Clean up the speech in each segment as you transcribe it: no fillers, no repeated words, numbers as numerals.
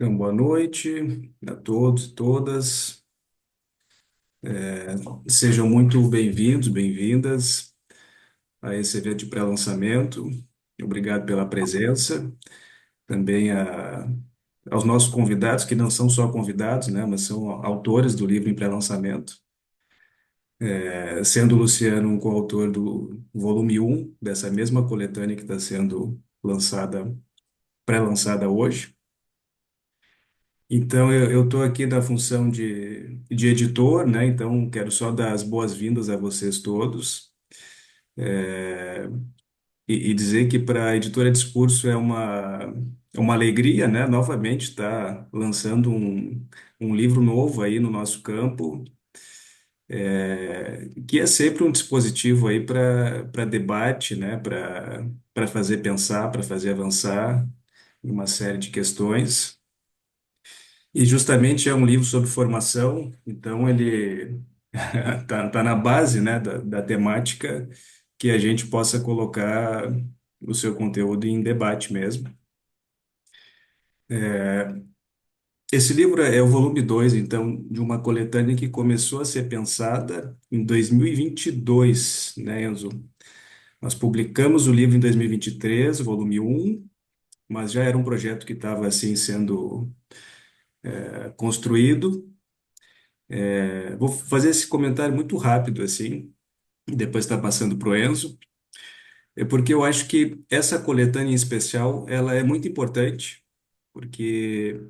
Então, boa noite a todos e todas. Sejam muito bem-vindos, bem-vindas a esse evento de pré-lançamento. Obrigado pela presença. Também aos nossos convidados, que não são só convidados, né, mas são autores do livro em pré-lançamento. Sendo o Luciano um coautor do volume um dessa mesma coletânea que está sendo lançada, pré-lançada hoje. Então, eu estou aqui na função de editor, né? Então, quero só dar as boas-vindas a vocês todos e dizer que para a Editora Discurso é uma alegria, né? Novamente estar lançando um livro novo aí no nosso campo, que é sempre um dispositivo aí para debate, né? Para fazer pensar, para fazer avançar em uma série de questões. E justamente é um livro sobre formação, então ele tá na base, né, da temática que a gente possa colocar o seu conteúdo em debate mesmo. Esse livro é o volume 2 então, de uma coletânea que começou a ser pensada em 2022, né, Enzo? Nós publicamos o livro em 2023, o volume um, mas já era um projeto que estava, assim, sendo construído. Vou fazer esse comentário muito rápido, assim, e depois está passando para o Enzo. É porque eu acho que essa coletânea em especial, ela é muito importante, porque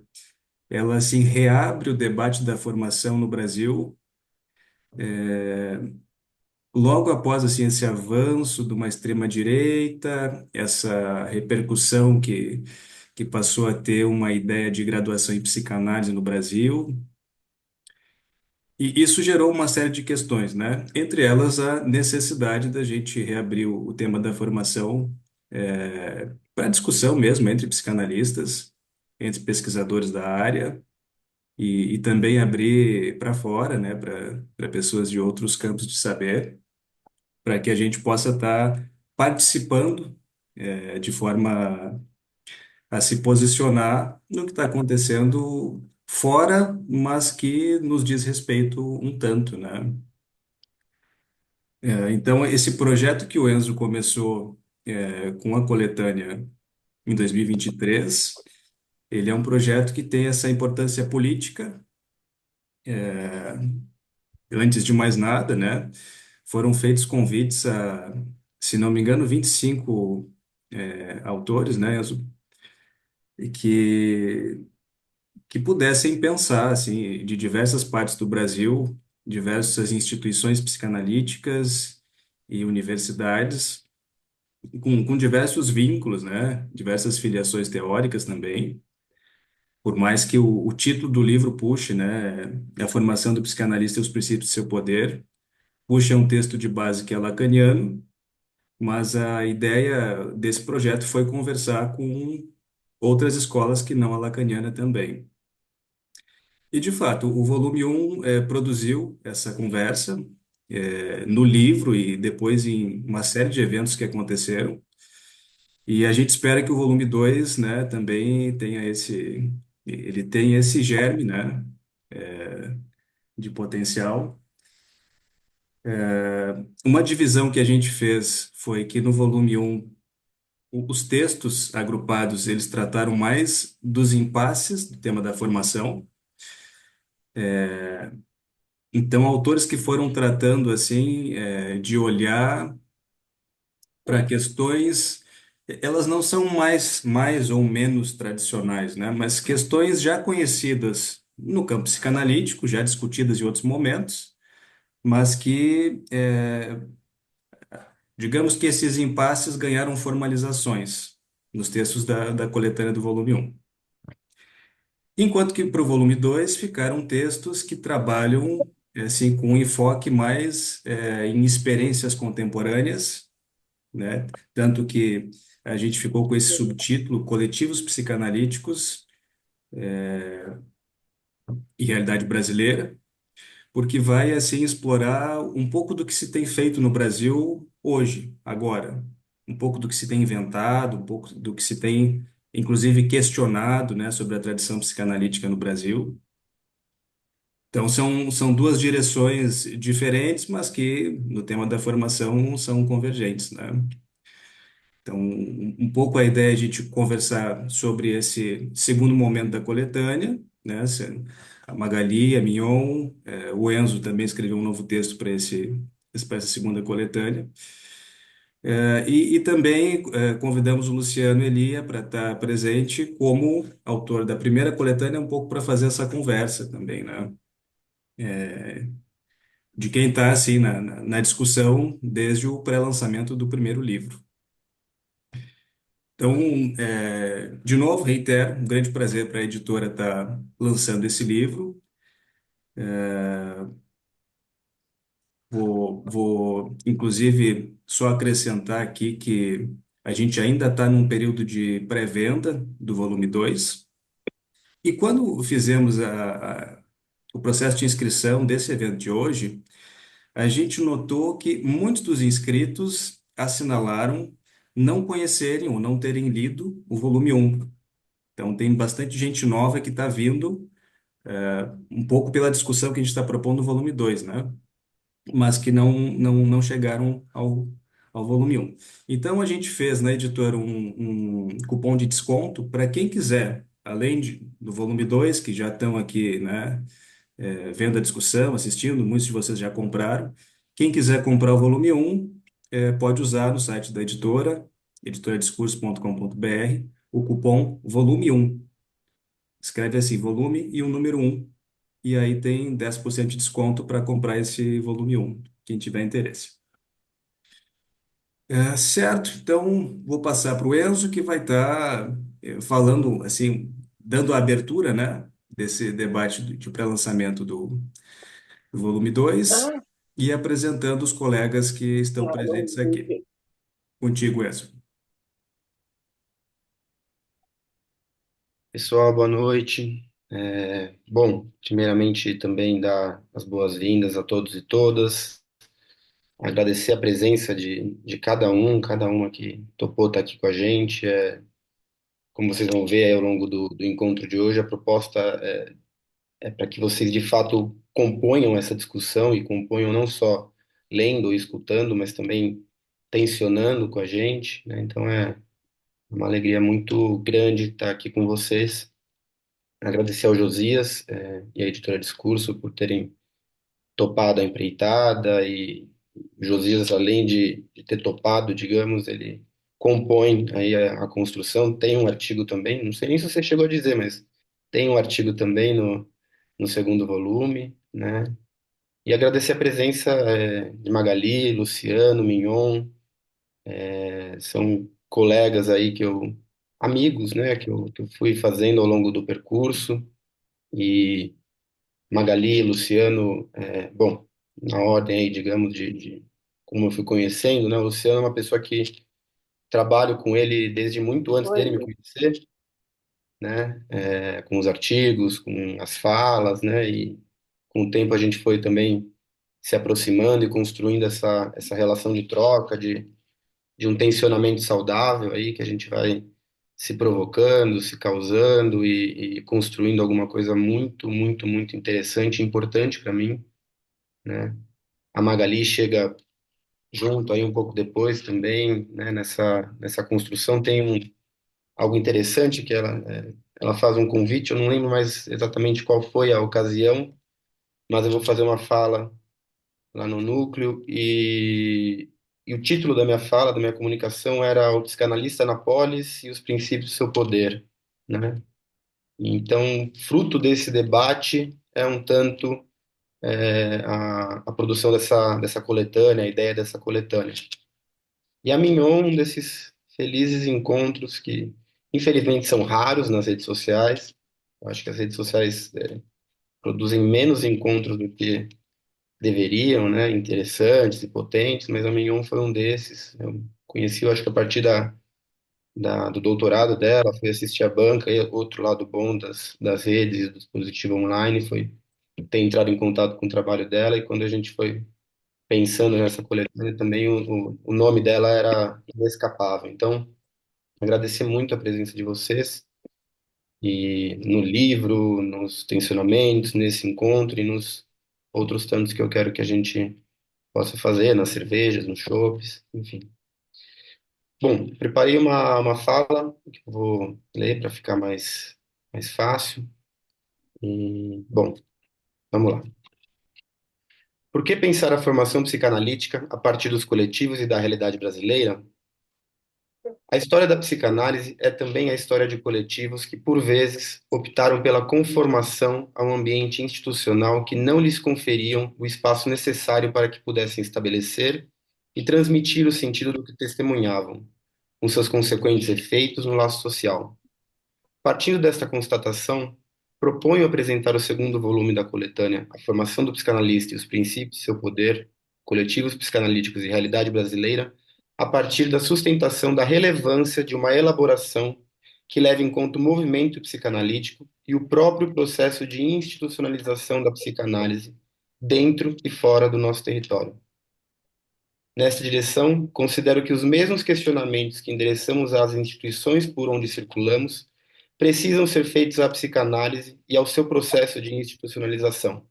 ela assim reabre o debate da formação no Brasil, logo após assim esse avanço de uma extrema direita, essa repercussão que passou a ter uma ideia de graduação em psicanálise no Brasil. E isso gerou uma série de questões, né? Entre elas, a necessidade da gente reabrir o tema da formação para discussão mesmo entre psicanalistas, entre pesquisadores da área, e também abrir para fora, né? Para pessoas de outros campos de saber, para que a gente possa estar participando de forma a se posicionar no que está acontecendo fora, mas que nos diz respeito um tanto, né? Então, esse projeto que o Enzo começou com a coletânea em 2023, ele é um projeto que tem essa importância política. Antes de mais nada, né? Foram feitos convites a, se não me engano, 25 autores, né, Enzo? E que pudessem pensar, assim, de diversas partes do Brasil, diversas instituições psicanalíticas e universidades com diversos vínculos, né? Diversas filiações teóricas também. Por mais que o título do livro puxe, né? A formação do psicanalista e os princípios do seu poder, puxa um texto de base que é lacaniano, mas a ideia desse projeto foi conversar com outras escolas que não a lacaniana também. E, de fato, o volume um produziu essa conversa no livro e depois em uma série de eventos que aconteceram. E a gente espera que o volume 2, né, também tenha ele tem esse germe, né, de potencial. Uma divisão que a gente fez foi que no volume um os textos agrupados, eles trataram mais dos impasses do tema da formação. Então, autores que foram tratando, assim, de olhar para questões, elas não são mais ou menos tradicionais, né? Mas questões já conhecidas no campo psicanalítico, já discutidas em outros momentos, mas que, digamos que esses impasses ganharam formalizações nos textos da coletânea do volume um. Enquanto que para o volume 2 ficaram textos que trabalham assim, com um enfoque mais em experiências contemporâneas, né? Tanto que a gente ficou com esse subtítulo Coletivos Psicanalíticos e Realidade Brasileira, porque vai assim explorar um pouco do que se tem feito no Brasil hoje, agora, um pouco do que se tem inventado, um pouco do que se tem inclusive questionado, né, sobre a tradição psicanalítica no Brasil. Então, são duas direções diferentes, mas que, no tema da formação, são convergentes, né? Então, um pouco a ideia é a gente conversar sobre esse segundo momento da coletânea, né? A Magali, a Mignon, o Enzo também escreveu um novo texto para essa segunda coletânea. E também convidamos o Luciano Elia para estar presente como autor da primeira coletânea, um pouco para fazer essa conversa também, né? De quem está assim na discussão desde o pré-lançamento do primeiro livro. Então, de novo, reitero, um grande prazer para a editora estar lançando esse livro. Inclusive, só acrescentar aqui que a gente ainda está num período de pré-venda do volume 2. E quando fizemos o processo de inscrição desse evento de hoje, a gente notou que muitos dos inscritos assinalaram não conhecerem ou não terem lido o volume um. Então, tem bastante gente nova que está vindo, um pouco pela discussão que a gente está propondo no volume 2, né? Mas que não chegaram ao volume um. Então, a gente fez na editora um cupom de desconto para quem quiser, além do volume 2 que já estão aqui, né? Vendo a discussão, assistindo, muitos de vocês já compraram. Quem quiser comprar o volume um pode usar no site da editora, editoradiscurso.com.br, o cupom volume um. Escreve assim, volume e o número um. E aí tem 10% de desconto para comprar esse volume um, quem tiver interesse. Certo, então vou passar para o Enzo, que vai estar falando, assim, dando a abertura, né, desse debate de pré-lançamento do volume 2 Ah, e apresentando os colegas que estão claro. presentes aqui. Contigo, Enzo. Pessoal, boa noite. Bom, primeiramente também dar as boas-vindas a todos e todas. Agradecer a presença de cada uma que topou estar aqui com a gente. Como vocês vão ver aí ao longo do encontro de hoje, a proposta é para que vocês de fato componham essa discussão e componham não só lendo ou escutando, mas também tensionando com a gente, né? Então é uma alegria muito grande estar aqui com vocês. Agradecer ao Josias, e à editora Discurso por terem topado a empreitada e o Josias, além de ter topado, digamos, ele compõe aí a construção, tem um artigo também, não sei nem se você chegou a dizer, mas tem um artigo também no segundo volume, né? E agradecer a presença, de Magali, Luciano, Mignon, são colegas aí amigos, né, que eu fui fazendo ao longo do percurso, e Magali, Luciano, bom, na ordem aí, digamos, de como eu fui conhecendo, né? O Luciano é uma pessoa que trabalho com ele desde muito antes dele me Oi. conhecer, né? Com os artigos, com as falas, né? E com o tempo a gente foi também se aproximando e construindo essa relação de troca, de um tensionamento saudável aí, que a gente vai se provocando, se causando e construindo alguma coisa muito, muito, muito interessante e importante para mim, né? A Magali chega junto aí um pouco depois também, né, nessa construção. Tem algo interessante que ela faz um convite, eu não lembro mais exatamente qual foi a ocasião, mas eu vou fazer uma fala lá no núcleo e o título da minha fala, da minha comunicação era O Psicanalista na Polis e os Princípios do Seu Poder, né? Então, fruto desse debate é um tanto a produção dessa coletânea, a ideia dessa coletânea. E a Mignon, um desses felizes encontros que, infelizmente, são raros nas redes sociais. Eu acho que as redes sociais produzem menos encontros do que deveriam, né? Interessantes e potentes, mas a Mignon foi um desses. Eu conheci, eu acho que a partir do doutorado dela, fui assistir a banca, e outro lado bom das redes, do dispositivo online, foi ter entrado em contato com o trabalho dela, e quando a gente foi pensando nessa coletânea também, o nome dela era inescapável. Então, Agradecer muito a presença de vocês e no livro, nos tensionamentos, nesse encontro e nos outros tantos que eu quero que a gente possa fazer, nas cervejas, nos chopes, enfim. Bom, preparei uma fala que eu vou ler para ficar mais fácil. E, bom, vamos lá. Por que pensar a formação psicanalítica a partir dos coletivos e da realidade brasileira? A história da psicanálise é também a história de coletivos que, por vezes, optaram pela conformação a um ambiente institucional que não lhes conferiam o espaço necessário para que pudessem estabelecer e transmitir o sentido do que testemunhavam, com seus consequentes efeitos no laço social. Partindo desta constatação, proponho apresentar o segundo volume da coletânea A Formação do Psicanalista e os Princípios de seu Poder, Coletivos Psicanalíticos e Realidade Brasileira, a partir da sustentação da relevância de uma elaboração que leve em conta o movimento psicanalítico e o próprio processo de institucionalização da psicanálise dentro e fora do nosso território. Nesta direção, considero que os mesmos questionamentos que endereçamos às instituições por onde circulamos precisam ser feitos à psicanálise e ao seu processo de institucionalização,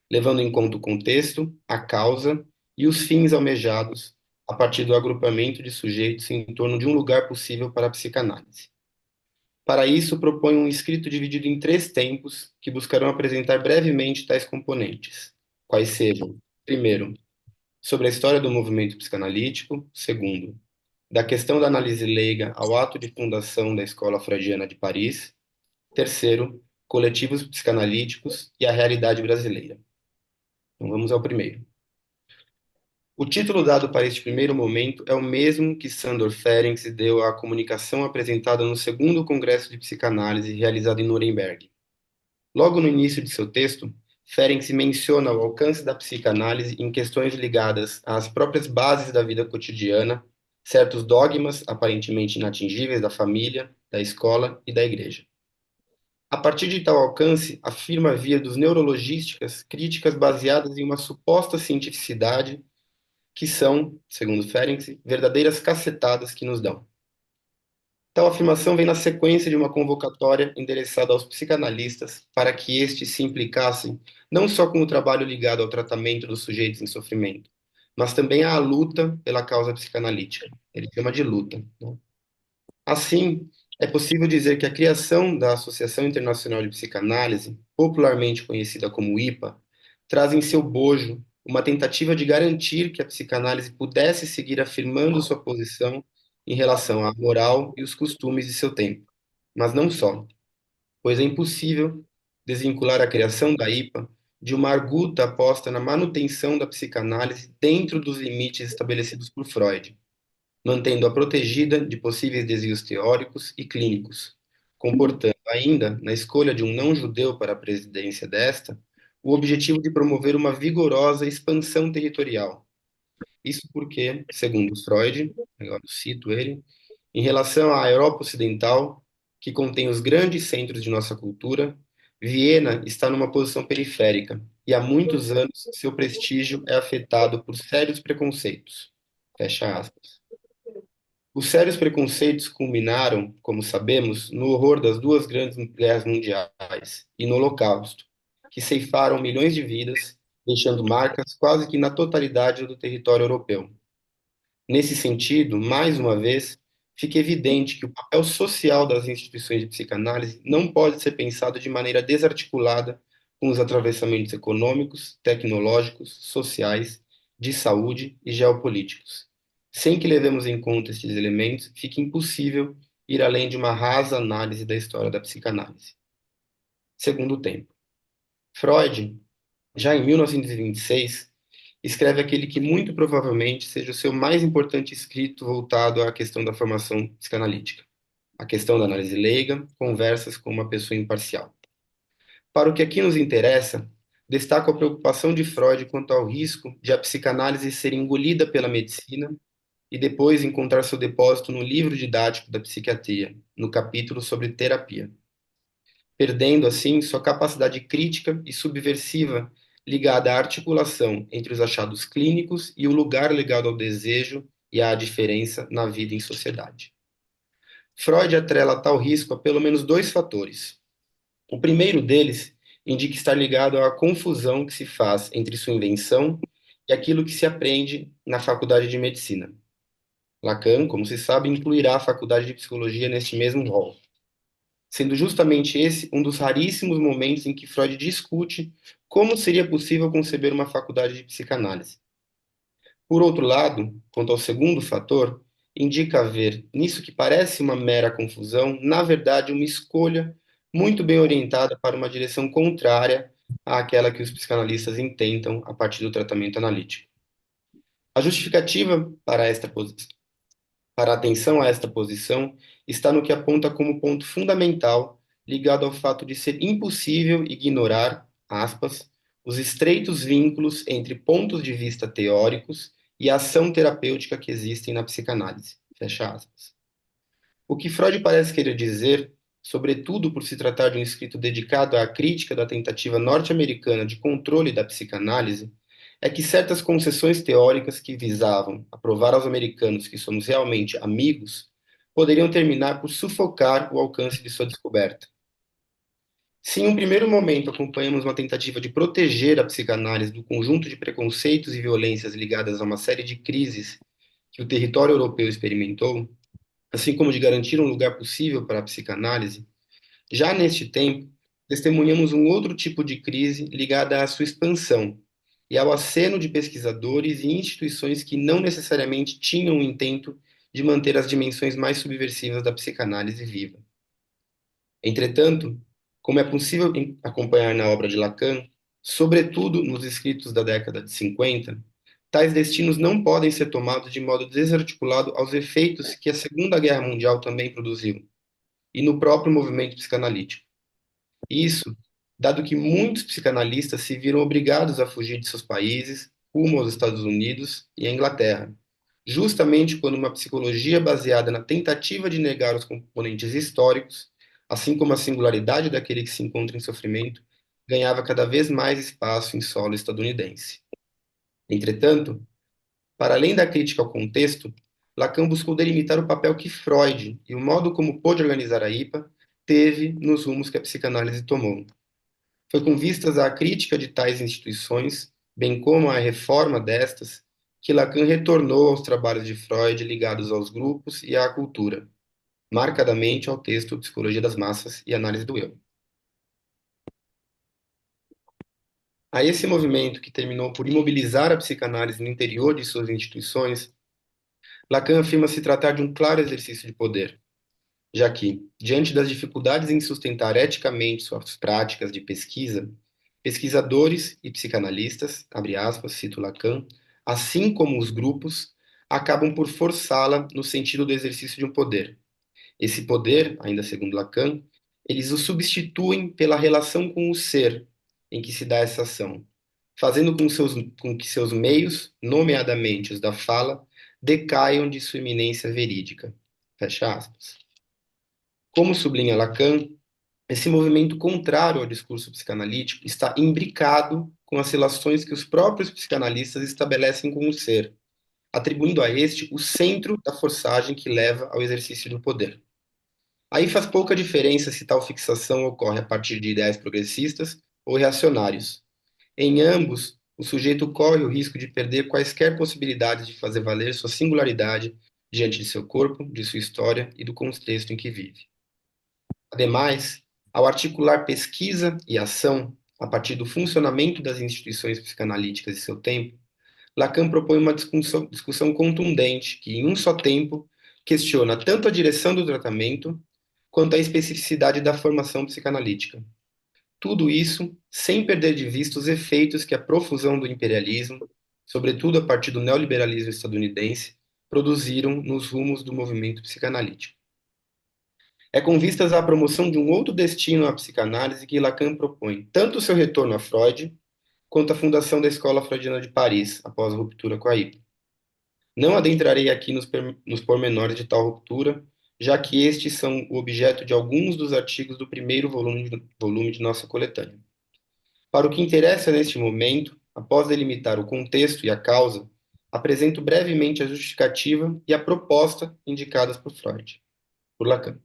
levando em conta o contexto, a causa e os fins almejados a partir do agrupamento de sujeitos em torno de um lugar possível para a psicanálise. Para isso, proponho um escrito dividido em três tempos que buscarão apresentar brevemente tais componentes, quais sejam: primeiro, sobre a história do movimento psicanalítico; segundo, da questão da análise leiga ao ato de fundação da Escola Freudiana de Paris; terceiro, coletivos psicanalíticos e a realidade brasileira. Então vamos ao primeiro. O título dado para este primeiro momento é o mesmo que Sándor Ferenczi deu à comunicação apresentada no segundo Congresso de Psicanálise realizado em Nuremberg. Logo no início de seu texto, Ferenczi menciona o alcance da psicanálise em questões ligadas às próprias bases da vida cotidiana, certos dogmas aparentemente inatingíveis da família, da escola e da igreja. A partir de tal alcance, afirma via dos neurologísticas críticas baseadas em uma suposta cientificidade que são, segundo Ferenczi, verdadeiras cacetadas que nos dão. Tal afirmação vem na sequência de uma convocatória endereçada aos psicanalistas para que estes se implicassem não só com o trabalho ligado ao tratamento dos sujeitos em sofrimento, mas também à luta pela causa psicanalítica. Ele chama de luta, né? Assim, é possível dizer que a criação da Associação Internacional de Psicanálise, popularmente conhecida como IPA, traz em seu bojo uma tentativa de garantir que a psicanálise pudesse seguir afirmando sua posição em relação à moral e os costumes de seu tempo. Mas não só, pois é impossível desvincular a criação da IPA de uma arguta aposta na manutenção da psicanálise dentro dos limites estabelecidos por Freud, mantendo-a protegida de possíveis desvios teóricos e clínicos, comportando ainda, na escolha de um não-judeu para a presidência desta, o objetivo de promover uma vigorosa expansão territorial. Isso porque, segundo Freud, agora eu cito ele, em relação à Europa Ocidental, que contém os grandes centros de nossa cultura, Viena está numa posição periférica e há muitos anos seu prestígio é afetado por sérios preconceitos. Fecha aspas. Os sérios preconceitos culminaram, como sabemos, no horror das duas grandes guerras mundiais e no Holocausto, que ceifaram milhões de vidas, deixando marcas quase que na totalidade do território europeu. Nesse sentido, mais uma vez, fica evidente que o papel social das instituições de psicanálise não pode ser pensado de maneira desarticulada com os atravessamentos econômicos, tecnológicos, sociais, de saúde e geopolíticos. Sem que levemos em conta estes elementos, fica impossível ir além de uma rasa análise da história da psicanálise. Segundo tempo. Freud, já em 1926, escreve aquele que muito provavelmente seja o seu mais importante escrito voltado à questão da formação psicanalítica, a questão da análise leiga, conversas com uma pessoa imparcial. Para o que aqui nos interessa, destaco a preocupação de Freud quanto ao risco de a psicanálise ser engolida pela medicina e depois encontrar seu depósito no livro didático da psiquiatria, no capítulo sobre terapia, perdendo assim sua capacidade crítica e subversiva ligada à articulação entre os achados clínicos e o lugar ligado ao desejo e à diferença na vida em sociedade. Freud atrela tal risco a pelo menos dois fatores. O primeiro deles indica estar ligado à confusão que se faz entre sua invenção e aquilo que se aprende na faculdade de medicina. Lacan, como se sabe, incluirá a faculdade de psicologia neste mesmo rol, sendo justamente esse um dos raríssimos momentos em que Freud discute como seria possível conceber uma faculdade de psicanálise. Por outro lado, quanto ao segundo fator, indica haver, nisso que parece uma mera confusão, na verdade uma escolha muito bem orientada para uma direção contrária àquela que os psicanalistas intentam a partir do tratamento analítico. A justificativa para a atenção a esta posição está no que aponta como ponto fundamental ligado ao fato de ser impossível ignorar, aspas, os estreitos vínculos entre pontos de vista teóricos e a ação terapêutica que existem na psicanálise. Fecha aspas. O que Freud parece querer dizer, sobretudo por se tratar de um escrito dedicado à crítica da tentativa norte-americana de controle da psicanálise, é que certas concessões teóricas que visavam a provar aos americanos que somos realmente amigos poderiam terminar por sufocar o alcance de sua descoberta. Se em um primeiro momento acompanhamos uma tentativa de proteger a psicanálise do conjunto de preconceitos e violências ligadas a uma série de crises que o território europeu experimentou, assim como de garantir um lugar possível para a psicanálise, já neste tempo, testemunhamos um outro tipo de crise ligada à sua expansão e ao aceno de pesquisadores e instituições que não necessariamente tinham o intento de manter as dimensões mais subversivas da psicanálise viva. Entretanto, como é possível acompanhar na obra de Lacan, sobretudo nos escritos da década de 50, tais destinos não podem ser tomados de modo desarticulado aos efeitos que a Segunda Guerra Mundial também produziu, e no próprio movimento psicanalítico. Isso, dado que muitos psicanalistas se viram obrigados a fugir de seus países, rumo aos Estados Unidos e à Inglaterra, justamente quando uma psicologia baseada na tentativa de negar os componentes históricos, assim como a singularidade daquele que se encontra em sofrimento, ganhava cada vez mais espaço em solo estadunidense. Entretanto, para além da crítica ao contexto, Lacan buscou delimitar o papel que Freud e o modo como pôde organizar a IPA teve nos rumos que a psicanálise tomou. Foi com vistas à crítica de tais instituições, bem como à reforma destas, que Lacan retornou aos trabalhos de Freud ligados aos grupos e à cultura, marcadamente ao texto Psicologia das Massas e Análise do Eu. A esse movimento que terminou por imobilizar a psicanálise no interior de suas instituições, Lacan afirma se tratar de um claro exercício de poder, já que, diante das dificuldades em sustentar eticamente suas práticas de pesquisa, pesquisadores e psicanalistas, abre aspas, cito Lacan, assim como os grupos, acabam por forçá-la no sentido do exercício de um poder. Esse poder, ainda segundo Lacan, eles o substituem pela relação com o ser em que se dá essa ação, fazendo com que seus meios, nomeadamente os da fala, decaiam de sua iminência verídica. Fecha aspas. Como sublinha Lacan, esse movimento contrário ao discurso psicanalítico está imbricado com as relações que os próprios psicanalistas estabelecem com o ser, atribuindo a este o centro da forçagem que leva ao exercício do poder. Aí faz pouca diferença se tal fixação ocorre a partir de ideais progressistas ou reacionários. Em ambos, o sujeito corre o risco de perder quaisquer possibilidades de fazer valer sua singularidade diante de seu corpo, de sua história e do contexto em que vive. Ademais, ao articular pesquisa e ação a partir do funcionamento das instituições psicanalíticas de seu tempo, Lacan propõe uma discussão contundente que, em um só tempo, questiona tanto a direção do tratamento quanto a especificidade da formação psicanalítica. Tudo isso sem perder de vista os efeitos que a profusão do imperialismo, sobretudo a partir do neoliberalismo estadunidense, produziram nos rumos do movimento psicanalítico. É com vistas à promoção de um outro destino à psicanálise que Lacan propõe tanto o seu retorno a Freud, quanto a fundação da Escola Freudiana de Paris, após a ruptura com a IPA. Não adentrarei aqui nos pormenores de tal ruptura, já que estes são o objeto de alguns dos artigos do primeiro volume de nossa coletânea. Para o que interessa neste momento, após delimitar o contexto e a causa, apresento brevemente a justificativa e a proposta indicadas por Freud. por Lacan.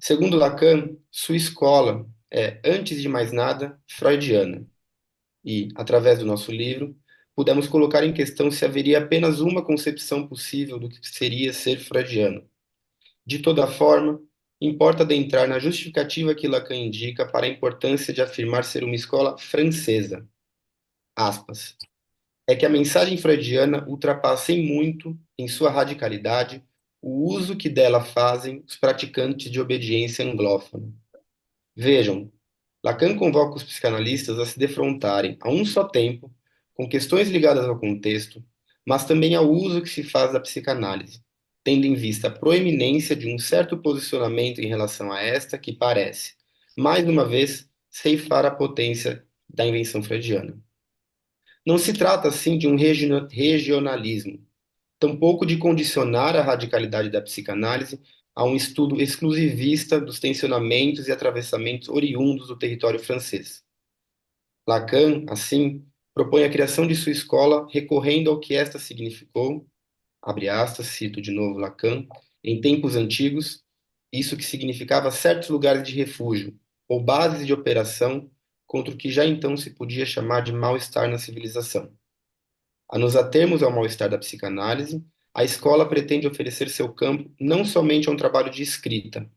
Segundo Lacan, sua escola é, antes de mais nada, freudiana. E, através do nosso livro, pudemos colocar em questão se haveria apenas uma concepção possível do que seria ser freudiano. De toda forma, importa adentrar na justificativa que Lacan indica para a importância de afirmar ser uma escola francesa. Aspas. É que a mensagem freudiana ultrapassa em muito, em sua radicalidade, o uso que dela fazem os praticantes de obediência anglófona. Vejam, Lacan convoca os psicanalistas a se defrontarem, a um só tempo, com questões ligadas ao contexto, mas também ao uso que se faz da psicanálise, tendo em vista a proeminência de um certo posicionamento em relação a esta que parece, mais uma vez, ceifar a potência da invenção freudiana. Não se trata, assim, de um regionalismo, tampouco de condicionar a radicalidade da psicanálise a um estudo exclusivista dos tensionamentos e atravessamentos oriundos do território francês. Lacan, assim, propõe a criação de sua escola recorrendo ao que esta significou, abre aspas, cito de novo Lacan, em tempos antigos, isso que significava certos lugares de refúgio, ou bases de operação contra o que já então se podia chamar de mal-estar na civilização. A nos atermos ao mal-estar da psicanálise, a escola pretende oferecer seu campo não somente a um trabalho de escrita,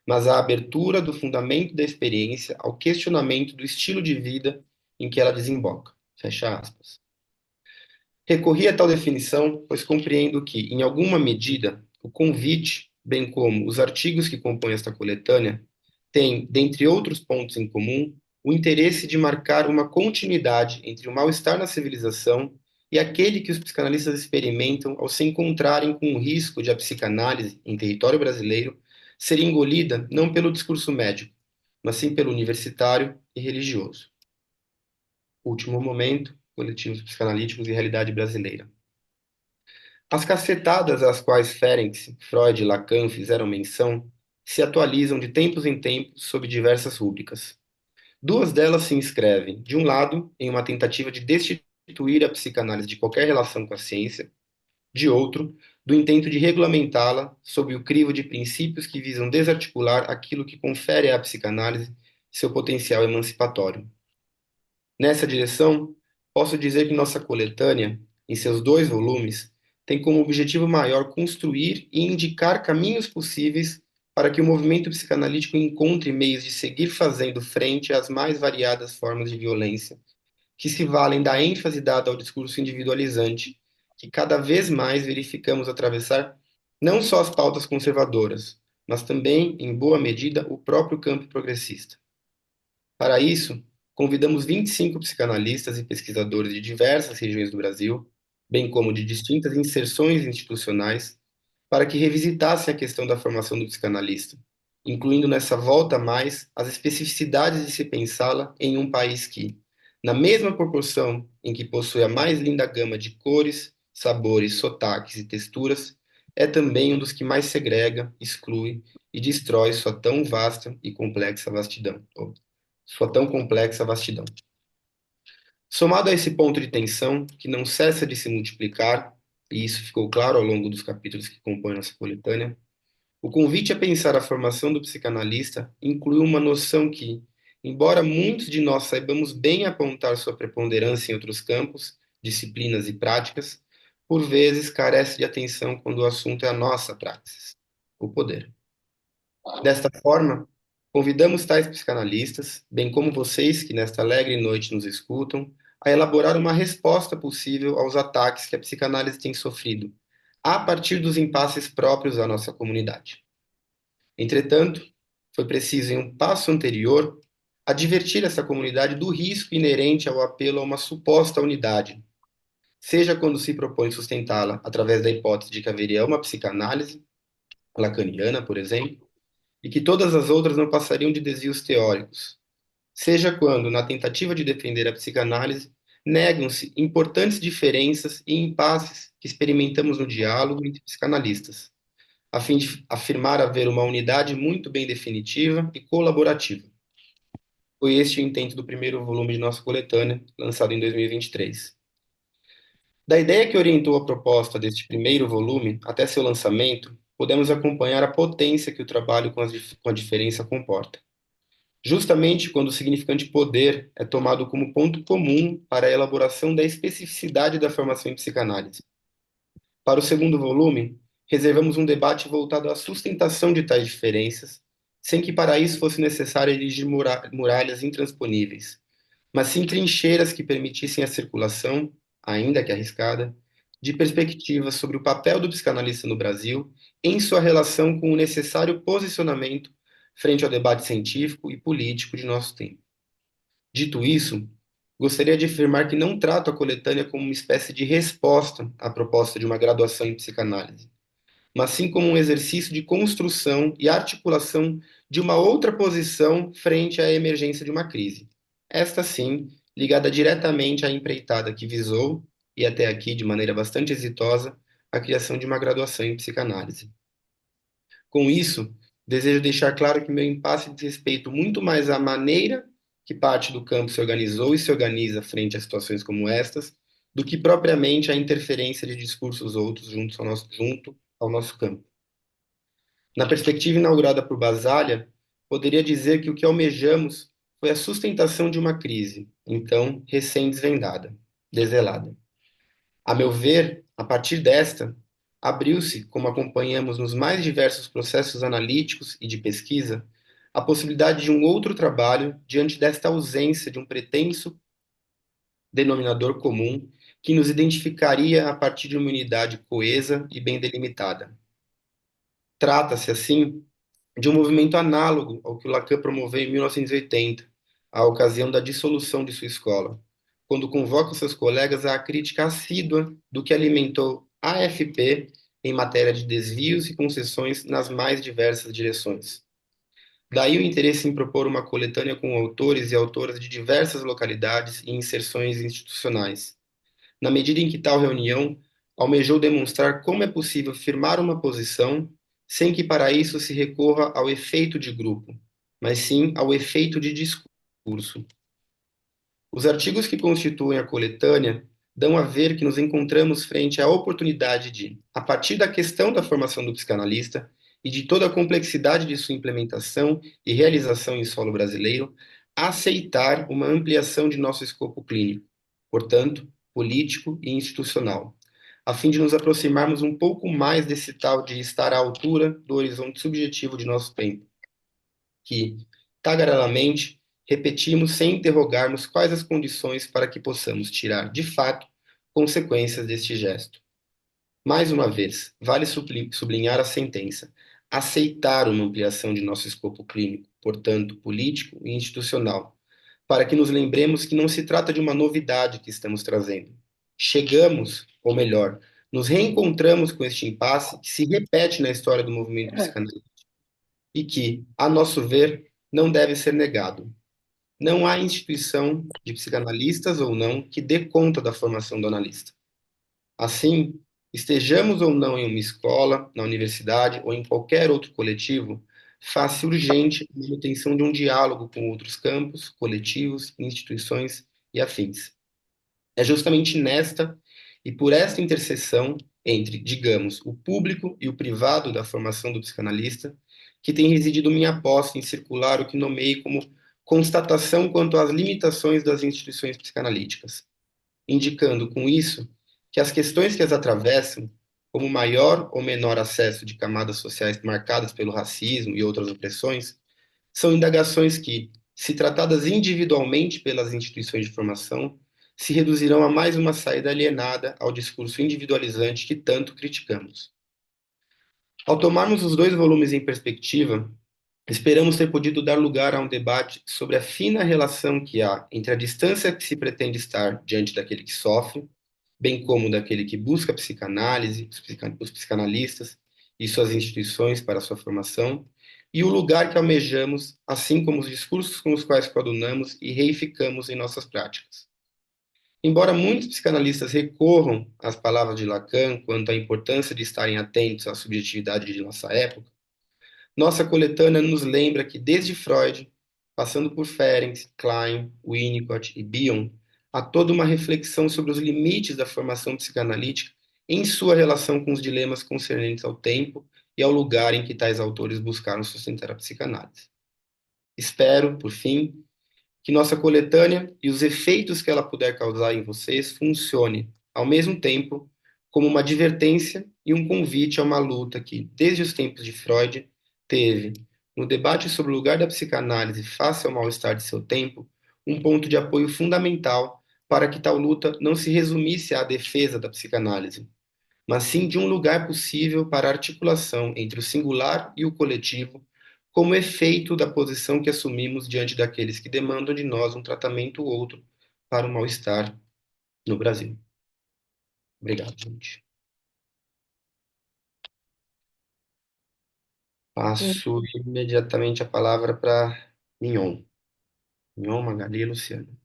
mas à abertura do fundamento da experiência ao questionamento do estilo de vida em que ela desemboca. Fecha aspas. Recorri a tal definição, pois compreendo que, em alguma medida, o convite, bem como os artigos que compõem esta coletânea, têm, dentre outros pontos em comum, o interesse de marcar uma continuidade entre o mal-estar na civilização e aquele que os psicanalistas experimentam ao se encontrarem com o risco de a psicanálise, em território brasileiro, ser engolida não pelo discurso médico, mas sim pelo universitário e religioso. Último momento, coletivos psicanalíticos e realidade brasileira. As cacetadas às quais Ferenczi, Freud e Lacan fizeram menção se atualizam de tempos em tempos sob diversas rúbricas. Duas delas se inscrevem, de um lado, em uma tentativa de destituir a psicanálise de qualquer relação com a ciência, de outro, do intento de regulamentá-la sob o crivo de princípios que visam desarticular aquilo que confere à psicanálise seu potencial emancipatório. Nessa direção, posso dizer que nossa coletânea, em seus 2 volumes, tem como objetivo maior construir e indicar caminhos possíveis para que o movimento psicanalítico encontre meios de seguir fazendo frente às mais variadas formas de violência, que se valem da ênfase dada ao discurso individualizante, que cada vez mais verificamos atravessar não só as pautas conservadoras, mas também, em boa medida, o próprio campo progressista. Para isso, convidamos 25 psicanalistas e pesquisadores de diversas regiões do Brasil, bem como de distintas inserções institucionais, para que revisitassem a questão da formação do psicanalista, incluindo nessa volta mais as especificidades de se pensá-la em um país que, na mesma proporção em que possui a mais linda gama de cores, sabores, sotaques e texturas, é também um dos que mais segrega, exclui e destrói sua tão vasta e complexa vastidão. Sua tão complexa vastidão. Somado a esse ponto de tensão, que não cessa de se multiplicar, e isso ficou claro ao longo dos capítulos que compõem nossa coletânea, o convite a pensar a formação do psicanalista inclui uma noção que, embora muitos de nós saibamos bem apontar sua preponderância em outros campos, disciplinas e práticas, por vezes carece de atenção quando o assunto é a nossa praxis, o poder. Desta forma, convidamos tais psicanalistas, bem como vocês que nesta alegre noite nos escutam, a elaborar uma resposta possível aos ataques que a psicanálise tem sofrido, a partir dos impasses próprios da nossa comunidade. Entretanto, foi preciso, em um passo anterior, advertir essa comunidade do risco inerente ao apelo a uma suposta unidade, seja quando se propõe sustentá-la através da hipótese de que haveria uma psicanálise, lacaniana, por exemplo, e que todas as outras não passariam de desvios teóricos, seja quando, na tentativa de defender a psicanálise, negam-se importantes diferenças e impasses que experimentamos no diálogo entre psicanalistas, a fim de afirmar haver uma unidade muito bem definitiva e colaborativa. Foi este o intento do primeiro volume de nossa coletânea, lançado em 2023. Da ideia que orientou a proposta deste primeiro volume até seu lançamento, podemos acompanhar a potência que o trabalho com a diferença comporta. Justamente quando o significante poder é tomado como ponto comum para a elaboração da especificidade da formação em psicanálise. Para o segundo volume, reservamos um debate voltado à sustentação de tais diferenças, sem que para isso fosse necessário erigir muralhas intransponíveis, mas sim trincheiras que permitissem a circulação, ainda que arriscada, de perspectivas sobre o papel do psicanalista no Brasil em sua relação com o necessário posicionamento frente ao debate científico e político de nosso tempo. Dito isso, gostaria de afirmar que não trato a coletânea como uma espécie de resposta à proposta de uma graduação em psicanálise, mas sim como um exercício de construção e articulação de uma outra posição frente à emergência de uma crise. Esta, sim, ligada diretamente à empreitada que visou, e até aqui de maneira bastante exitosa, a criação de uma graduação em psicanálise. Com isso, desejo deixar claro que meu impasse diz respeito muito mais à maneira que parte do campo se organizou e se organiza frente a situações como estas, do que propriamente a interferência de discursos outros junto ao nosso campo. Na perspectiva inaugurada por Basaglia, poderia dizer que o que almejamos foi a sustentação de uma crise, então recém-desvendada, desvelada. A meu ver, a partir desta, abriu-se, como acompanhamos nos mais diversos processos analíticos e de pesquisa, a possibilidade de um outro trabalho diante desta ausência de um pretenso denominador comum que nos identificaria a partir de uma unidade coesa e bem delimitada. Trata-se, assim, de um movimento análogo ao que Lacan promoveu em 1980, à ocasião da dissolução de sua escola, quando convoca seus colegas à crítica assídua do que alimentou a AFP em matéria de desvios e concessões nas mais diversas direções. Daí o interesse em propor uma coletânea com autores e autoras de diversas localidades e inserções institucionais, na medida em que tal reunião almejou demonstrar como é possível firmar uma posição sem que para isso se recorra ao efeito de grupo, mas sim ao efeito de discurso. Os artigos que constituem a coletânea dão a ver que nos encontramos frente à oportunidade de, a partir da questão da formação do psicanalista e de toda a complexidade de sua implementação e realização em solo brasileiro, aceitar uma ampliação de nosso escopo clínico, portanto, político e institucional, a fim de nos aproximarmos um pouco mais desse tal de estar à altura do horizonte subjetivo de nosso tempo, que, tagarelamente, repetimos sem interrogarmos quais as condições para que possamos tirar, de fato, consequências deste gesto. Mais uma vez, vale sublinhar a sentença: aceitar uma ampliação de nosso escopo clínico, portanto, político e institucional, para que nos lembremos que não se trata de uma novidade que estamos trazendo. Chegamos, ou melhor, nos reencontramos com este impasse que se repete na história do movimento psicanalítico e que, a nosso ver, não deve ser negado. Não há instituição de psicanalistas ou não que dê conta da formação do analista. Assim, estejamos ou não em uma escola, na universidade ou em qualquer outro coletivo, faz-se urgente a manutenção de um diálogo com outros campos, coletivos, instituições e afins. É justamente nesta e por esta interseção entre, digamos, o público e o privado da formação do psicanalista que tem residido minha aposta em circular o que nomeei como constatação quanto às limitações das instituições psicanalíticas, indicando com isso que as questões que as atravessam, como maior ou menor acesso de camadas sociais marcadas pelo racismo e outras opressões, são indagações que, se tratadas individualmente pelas instituições de formação, se reduzirão a mais uma saída alienada ao discurso individualizante que tanto criticamos. Ao tomarmos os dois volumes em perspectiva, esperamos ter podido dar lugar a um debate sobre a fina relação que há entre a distância que se pretende estar diante daquele que sofre, bem como daquele que busca a psicanálise, os psicanalistas e suas instituições para sua formação, e o lugar que almejamos, assim como os discursos com os quais coadunamos e reificamos em nossas práticas. Embora muitos psicanalistas recorram às palavras de Lacan quanto à importância de estarem atentos à subjetividade de nossa época, nossa coletânea nos lembra que desde Freud, passando por Ferenczi, Klein, Winnicott e Bion, há toda uma reflexão sobre os limites da formação psicanalítica em sua relação com os dilemas concernentes ao tempo e ao lugar em que tais autores buscaram sustentar a psicanálise. Espero, por fim, que nossa coletânea e os efeitos que ela puder causar em vocês funcione, ao mesmo tempo, como uma advertência e um convite a uma luta que, desde os tempos de Freud, teve, no debate sobre o lugar da psicanálise face ao mal-estar de seu tempo, um ponto de apoio fundamental para que tal luta não se resumisse à defesa da psicanálise, mas sim de um lugar possível para a articulação entre o singular e o coletivo, como efeito da posição que assumimos diante daqueles que demandam de nós um tratamento ou outro para o mal-estar no Brasil. Obrigado, gente. Passo imediatamente a palavra para Mignon. Mignon, Magali e Luciano.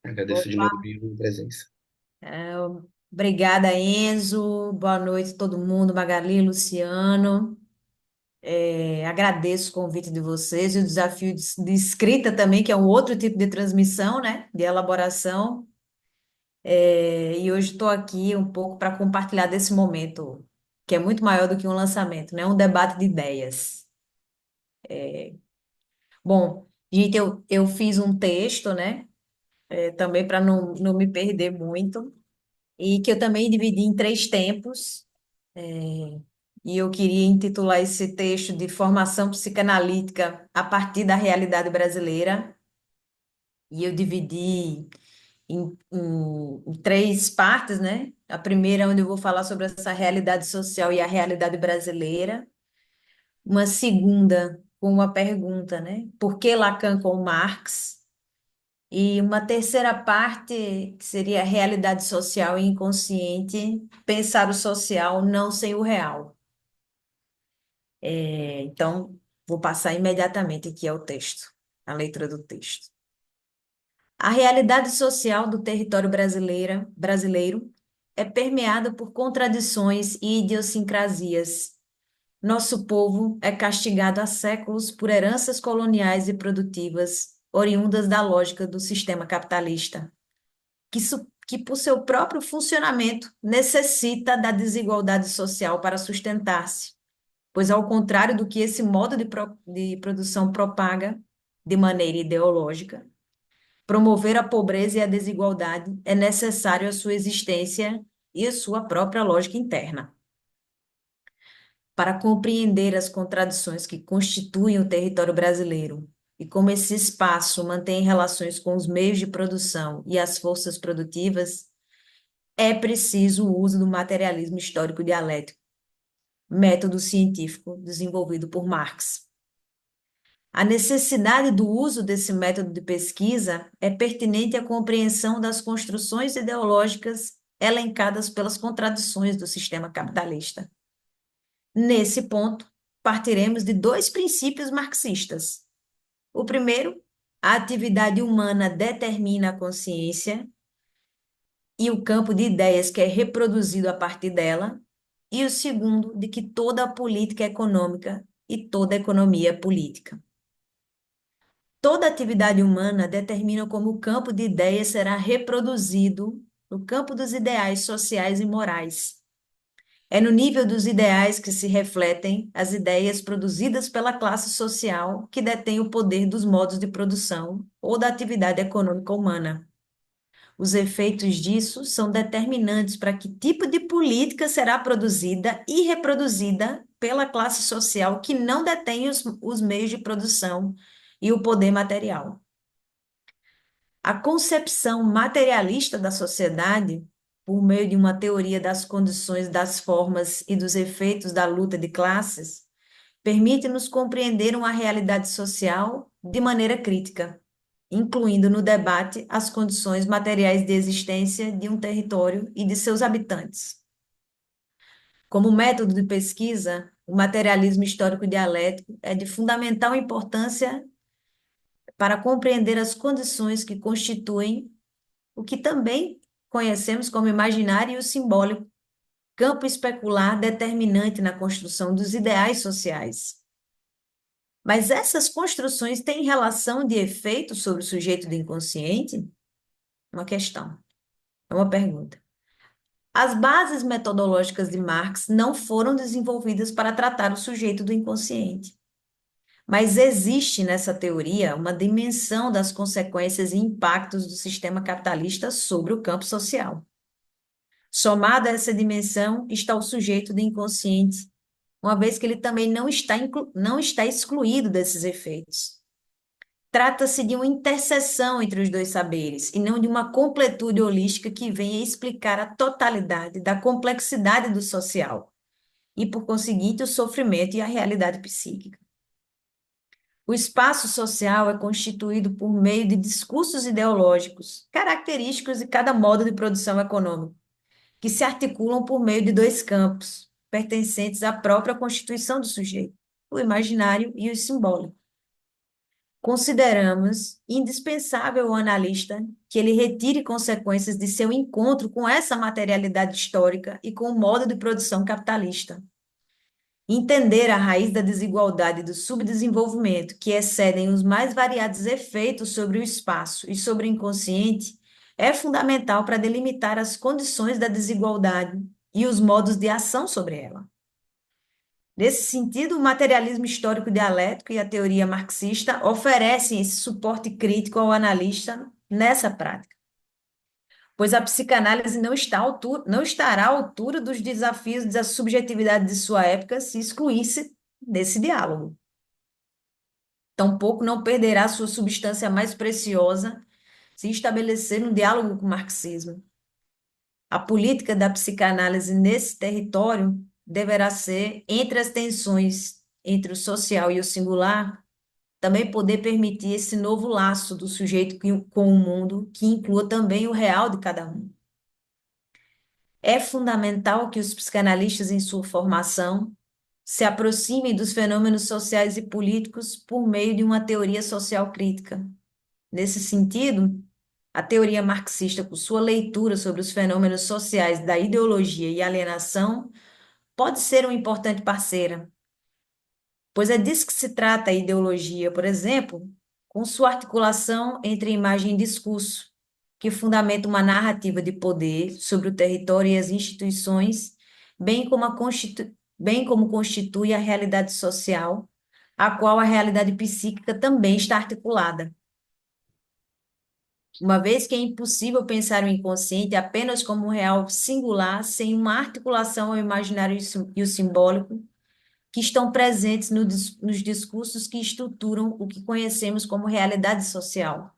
Agradeço de novo Opa, a presença. é, obrigada, Enzo. Boa noite a todo mundo, Magali, Luciano. Agradeço o convite de vocês e o desafio de escrita também, que é um outro tipo de transmissão, né? De elaboração. E hoje estou aqui um pouco para compartilhar desse momento, que é muito maior do que um lançamento, né? Um debate de ideias. Bom, gente, eu fiz um texto, né? Também para não me perder muito. E que eu também dividi em três tempos. E eu queria intitular esse texto de Formação Psicanalítica a partir da realidade brasileira. E eu dividi em três partes, né? A primeira, onde eu vou falar sobre essa realidade social e a realidade brasileira. Uma segunda, com uma pergunta, né? Por que Lacan com Marx? E uma terceira parte, que seria a realidade social e inconsciente, pensar o social não sem o real. Então, vou passar imediatamente aqui ao texto, a leitura do texto. A realidade social do território brasileiro é permeada por contradições e idiosincrasias. Nosso povo é castigado há séculos por heranças coloniais e produtivas, oriundas da lógica do sistema capitalista que, por seu próprio funcionamento, necessita da desigualdade social para sustentar-se, pois, ao contrário do que esse modo de produção propaga de maneira ideológica, promover a pobreza e a desigualdade é necessário à sua existência e à sua própria lógica interna. Para compreender as contradições que constituem o território brasileiro e como esse espaço mantém relações com os meios de produção e as forças produtivas, é preciso o uso do materialismo histórico dialético, método científico desenvolvido por Marx. A necessidade do uso desse método de pesquisa é pertinente à compreensão das construções ideológicas elencadas pelas contradições do sistema capitalista. Nesse ponto, partiremos de dois princípios marxistas. O primeiro, a atividade humana determina a consciência e o campo de ideias que é reproduzido a partir dela, e o segundo, de que toda a política é econômica e toda a economia é política. Toda atividade humana determina como o campo de ideias será reproduzido no campo dos ideais sociais e morais. É no nível dos ideais que se refletem as ideias produzidas pela classe social que detém o poder dos modos de produção ou da atividade econômica humana. Os efeitos disso são determinantes para que tipo de política será produzida e reproduzida pela classe social que não detém os meios de produção e o poder material. A concepção materialista da sociedade, por meio de uma teoria das condições, das formas e dos efeitos da luta de classes, permite-nos compreender uma realidade social de maneira crítica, incluindo no debate as condições materiais de existência de um território e de seus habitantes. Como método de pesquisa, o materialismo histórico dialético é de fundamental importância para compreender as condições que constituem o que também conhecemos como imaginário e o simbólico, campo especular determinante na construção dos ideais sociais. Mas essas construções têm relação de efeito sobre o sujeito do inconsciente? Uma questão, é uma pergunta. As bases metodológicas de Marx não foram desenvolvidas para tratar o sujeito do inconsciente, mas existe nessa teoria uma dimensão das consequências e impactos do sistema capitalista sobre o campo social. Somada a essa dimensão está o sujeito do inconsciente, uma vez que ele também não está excluído desses efeitos. Trata-se de uma interseção entre os dois saberes, e não de uma completude holística que venha explicar a totalidade da complexidade do social, e, por conseguinte, o sofrimento e a realidade psíquica. O espaço social é constituído por meio de discursos ideológicos, característicos de cada modo de produção econômica, que se articulam por meio de dois campos, pertencentes à própria constituição do sujeito, o imaginário e o simbólico. Consideramos indispensável ao analista que ele retire consequências de seu encontro com essa materialidade histórica e com o modo de produção capitalista. Entender a raiz da desigualdade e do subdesenvolvimento, que excedem os mais variados efeitos sobre o espaço e sobre o inconsciente, é fundamental para delimitar as condições da desigualdade e os modos de ação sobre ela. Nesse sentido, o materialismo histórico dialético e a teoria marxista oferecem esse suporte crítico ao analista nessa prática, pois a psicanálise não estará à altura dos desafios da subjetividade de sua época se excluísse desse diálogo. Tampouco não perderá sua substância mais preciosa se estabelecer um diálogo com o marxismo. A política da psicanálise nesse território deverá ser, entre as tensões entre o social e o singular, também poder permitir esse novo laço do sujeito com o mundo, que inclua também o real de cada um. É fundamental que os psicanalistas, em sua formação, se aproximem dos fenômenos sociais e políticos por meio de uma teoria social crítica. Nesse sentido, a teoria marxista, com sua leitura sobre os fenômenos sociais da ideologia e alienação, pode ser uma importante parceira, pois é disso que se trata a ideologia, por exemplo, com sua articulação entre imagem e discurso, que fundamenta uma narrativa de poder sobre o território e as instituições, bem como constitui a realidade social, a qual a realidade psíquica também está articulada. Uma vez que é impossível pensar o inconsciente apenas como um real singular, sem uma articulação ao imaginário e o simbólico, que estão presentes nos discursos que estruturam o que conhecemos como realidade social.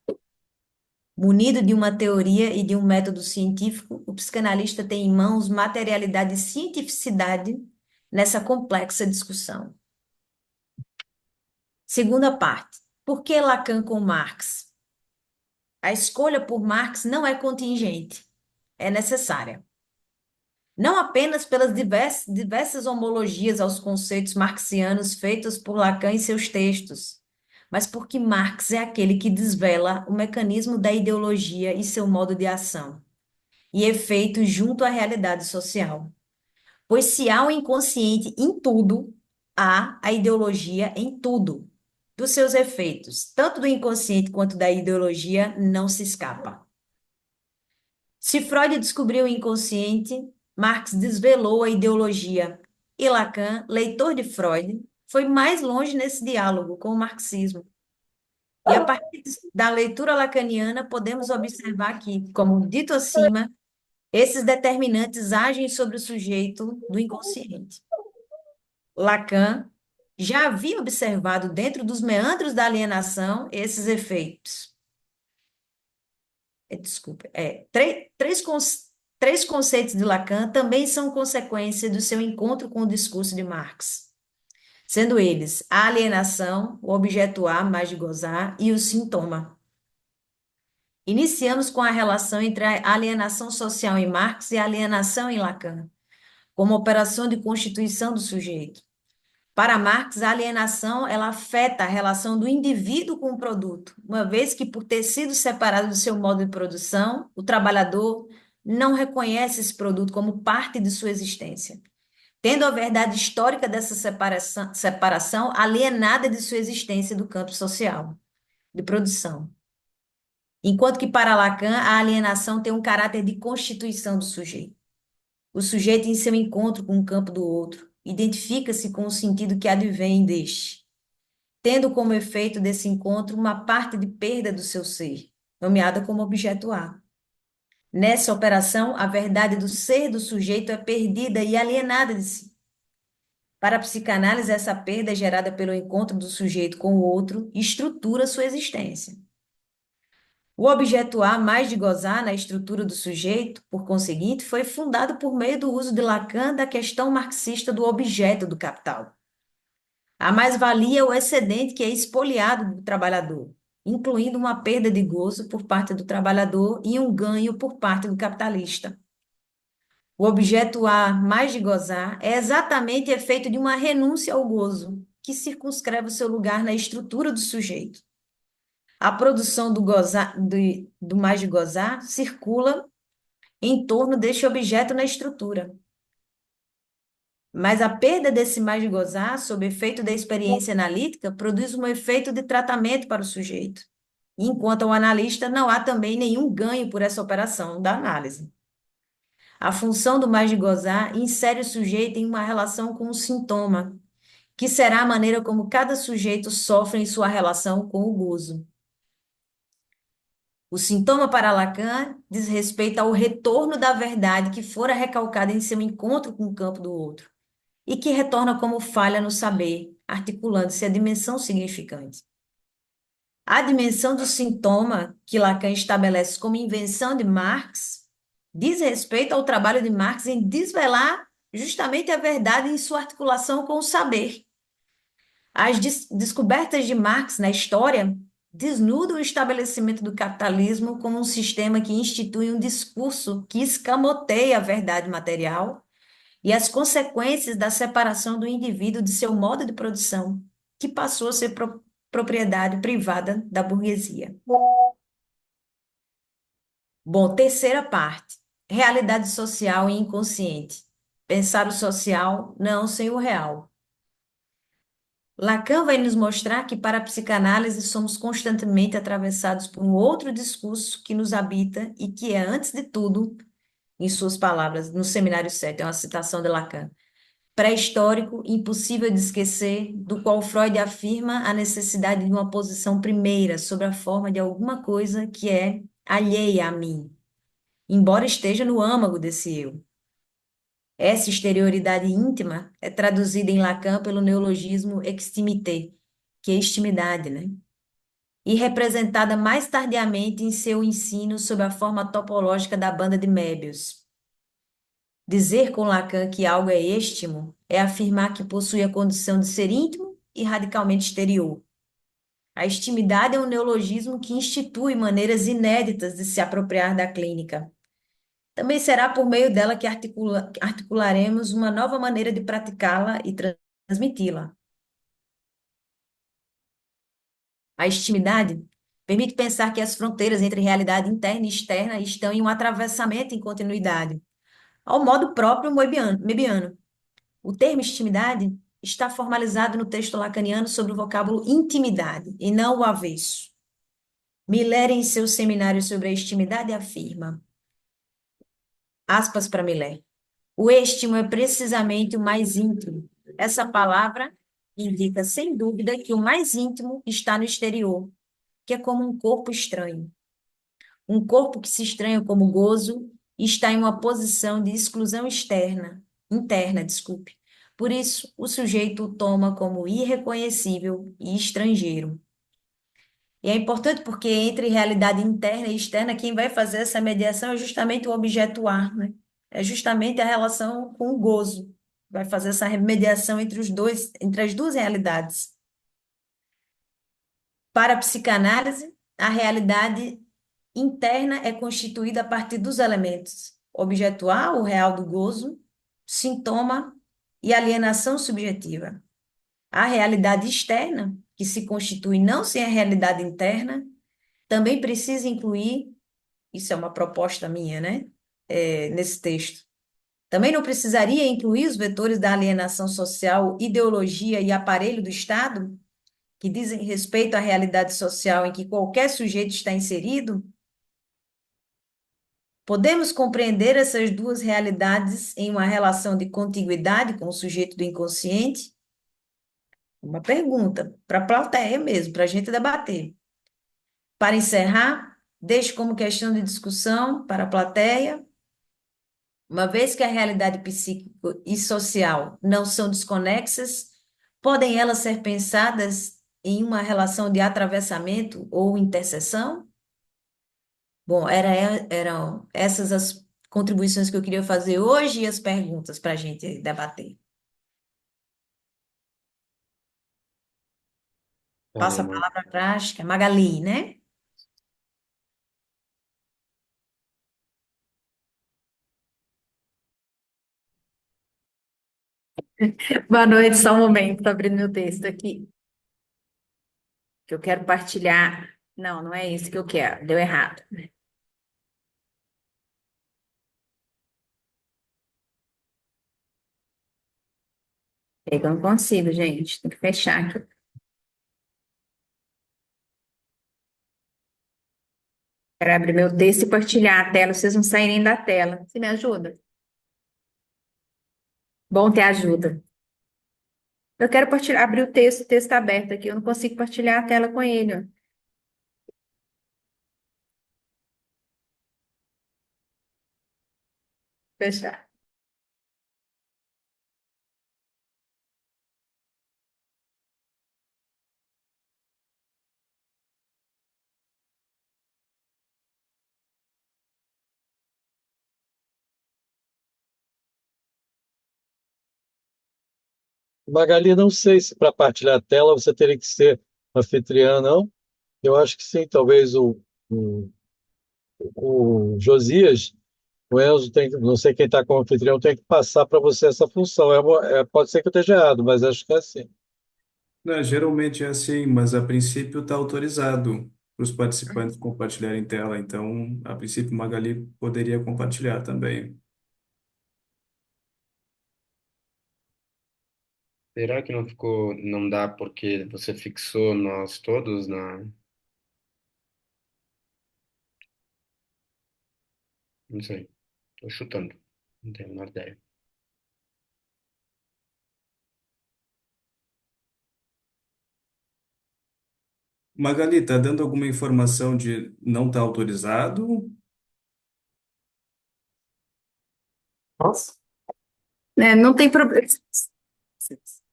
Munido de uma teoria e de um método científico, o psicanalista tem em mãos materialidade e cientificidade nessa complexa discussão. Segunda parte. Por que Lacan com Marx? A escolha por Marx não é contingente, é necessária. Não apenas pelas diversas homologias aos conceitos marxianos feitos por Lacan em seus textos, mas porque Marx é aquele que desvela o mecanismo da ideologia e seu modo de ação, e efeito junto à realidade social. Pois se há o inconsciente em tudo, há a ideologia em tudo. Dos seus efeitos, tanto do inconsciente quanto da ideologia, não se escapa. Se Freud descobriu o inconsciente, Marx desvelou a ideologia, e Lacan, leitor de Freud, foi mais longe nesse diálogo com o marxismo. E a partir da leitura lacaniana, podemos observar que, como dito acima, esses determinantes agem sobre o sujeito do inconsciente. Lacan já havia observado dentro dos meandros da alienação esses efeitos. Três conceitos de Lacan também são consequência do seu encontro com o discurso de Marx, sendo eles a alienação, o objetuar mais de gozar e o sintoma. Iniciamos com a relação entre a alienação social em Marx e a alienação em Lacan, como operação de constituição do sujeito. Para Marx, a alienação ela afeta a relação do indivíduo com o produto, uma vez que, por ter sido separado do seu modo de produção, o trabalhador não reconhece esse produto como parte de sua existência, tendo a verdade histórica dessa separação alienada de sua existência do campo social, de produção. Enquanto que para Lacan, a alienação tem um caráter de constituição do sujeito. O sujeito, em seu encontro com o campo do outro, identifica-se com o sentido que advém deste, tendo como efeito desse encontro uma parte de perda do seu ser, nomeada como objeto A. Nessa operação, a verdade do ser do sujeito é perdida e alienada de si. Para a psicanálise, essa perda gerada pelo encontro do sujeito com o outro estrutura sua existência. O objeto A, mais de gozar na estrutura do sujeito, por conseguinte, foi fundado por meio do uso de Lacan da questão marxista do objeto do capital. A mais-valia é o excedente que é expoliado do trabalhador, incluindo uma perda de gozo por parte do trabalhador e um ganho por parte do capitalista. O objeto A, mais de gozar, é exatamente efeito de uma renúncia ao gozo, que circunscreve o seu lugar na estrutura do sujeito. A produção do mais de gozar circula em torno deste objeto na estrutura. Mas a perda desse mais de gozar, sob efeito da experiência analítica, produz um efeito de tratamento para o sujeito. Enquanto ao analista, não há também nenhum ganho por essa operação da análise. A função do mais de gozar insere o sujeito em uma relação com o sintoma, que será a maneira como cada sujeito sofre em sua relação com o gozo. O sintoma para Lacan diz respeito ao retorno da verdade que fora recalcada em seu encontro com o campo do outro, e que retorna como falha no saber, articulando-se a dimensão significante. A dimensão do sintoma, que Lacan estabelece como invenção de Marx, diz respeito ao trabalho de Marx em desvelar justamente a verdade em sua articulação com o saber. As descobertas de Marx na história desnudam o estabelecimento do capitalismo como um sistema que institui um discurso que escamoteia a verdade material e as consequências da separação do indivíduo de seu modo de produção, que passou a ser propriedade privada da burguesia. Bom, terceira parte. Realidade social e inconsciente. Pensar o social não sem o real. Lacan vai nos mostrar que, para a psicanálise, somos constantemente atravessados por um outro discurso que nos habita e que é, antes de tudo, em suas palavras, no Seminário 7, é uma citação de Lacan, pré-histórico, impossível de esquecer, do qual Freud afirma a necessidade de uma posição primeira sobre a forma de alguma coisa que é alheia a mim, embora esteja no âmago desse eu. Essa exterioridade íntima é traduzida em Lacan pelo neologismo extimité, que é extimidade, né? E representada mais tardiamente em seu ensino sob a forma topológica da banda de Möbius. Dizer com Lacan que algo é estimo é afirmar que possui a condição de ser íntimo e radicalmente exterior. A extimidade é um neologismo que institui maneiras inéditas de se apropriar da clínica. Também será por meio dela que articularemos uma nova maneira de praticá-la e transmiti-la. A extimidade permite pensar que as fronteiras entre realidade interna e externa estão em um atravessamento em continuidade, ao modo próprio Möbiano. O termo extimidade está formalizado no texto lacaniano sobre o vocábulo intimidade, e não o avesso. Miller, em seu seminário sobre a extimidade, afirma, aspas para Miller, o estimo é precisamente o mais íntimo. Essa palavra indica, sem dúvida, que o mais íntimo está no exterior, que é como um corpo estranho. Um corpo que se estranha como gozo e está em uma posição de exclusão interna, desculpe. Por isso, o sujeito o toma como irreconhecível e estrangeiro. E é importante porque entre realidade interna e externa, quem vai fazer essa mediação é justamente o objeto A, né? É justamente a relação com o gozo. Vai fazer essa mediação entre entre as duas realidades. Para a psicanálise, a realidade interna é constituída a partir dos elementos objeto A, o real do gozo, sintoma e alienação subjetiva. A realidade externa, que se constitui não sem a realidade interna, também precisa incluir, isso é uma proposta minha, né? Nesse texto. Também não precisaria incluir os vetores da alienação social, ideologia e aparelho do Estado, que dizem respeito à realidade social em que qualquer sujeito está inserido? Podemos compreender essas duas realidades em uma relação de contiguidade com o sujeito do inconsciente? Uma pergunta para a plateia mesmo, para a gente debater. Para encerrar, deixo como questão de discussão para a plateia, uma vez que a realidade psíquica e social não são desconexas, podem elas ser pensadas em uma relação de atravessamento ou interseção? Bom, eram essas as contribuições que eu queria fazer hoje e as perguntas para a gente debater. Passo a Caramba. palavra para a Magali, né? Boa noite, só um momento, estou abrindo meu texto aqui, que eu quero partilhar. Não, não é isso que eu quero, deu errado. É que eu não consigo, gente, tem que fechar aqui. Quero abrir meu texto e partilhar a tela, vocês não saírem da tela. Você me ajuda? Bom ter ajuda. Eu quero partilhar, abrir o texto está aberto aqui, eu não consigo partilhar a tela com ele, ó. Fechar. Magali, não sei se para partilhar a tela você teria que ser anfitriã, não. Eu acho que sim, talvez o Josias, o Enzo, tem, não sei quem está como anfitrião, tem que passar para você essa função. Pode ser que eu esteja errado, mas acho que é assim. Não, geralmente é assim, mas a princípio está autorizado para os participantes compartilharem tela, então, a princípio, Magali poderia compartilhar também. Será que não ficou, não dá porque você fixou nós todos na, não sei, tô chutando, não tenho a menor ideia. Magali, está dando alguma informação de não está autorizado? Posso? Não tem problema.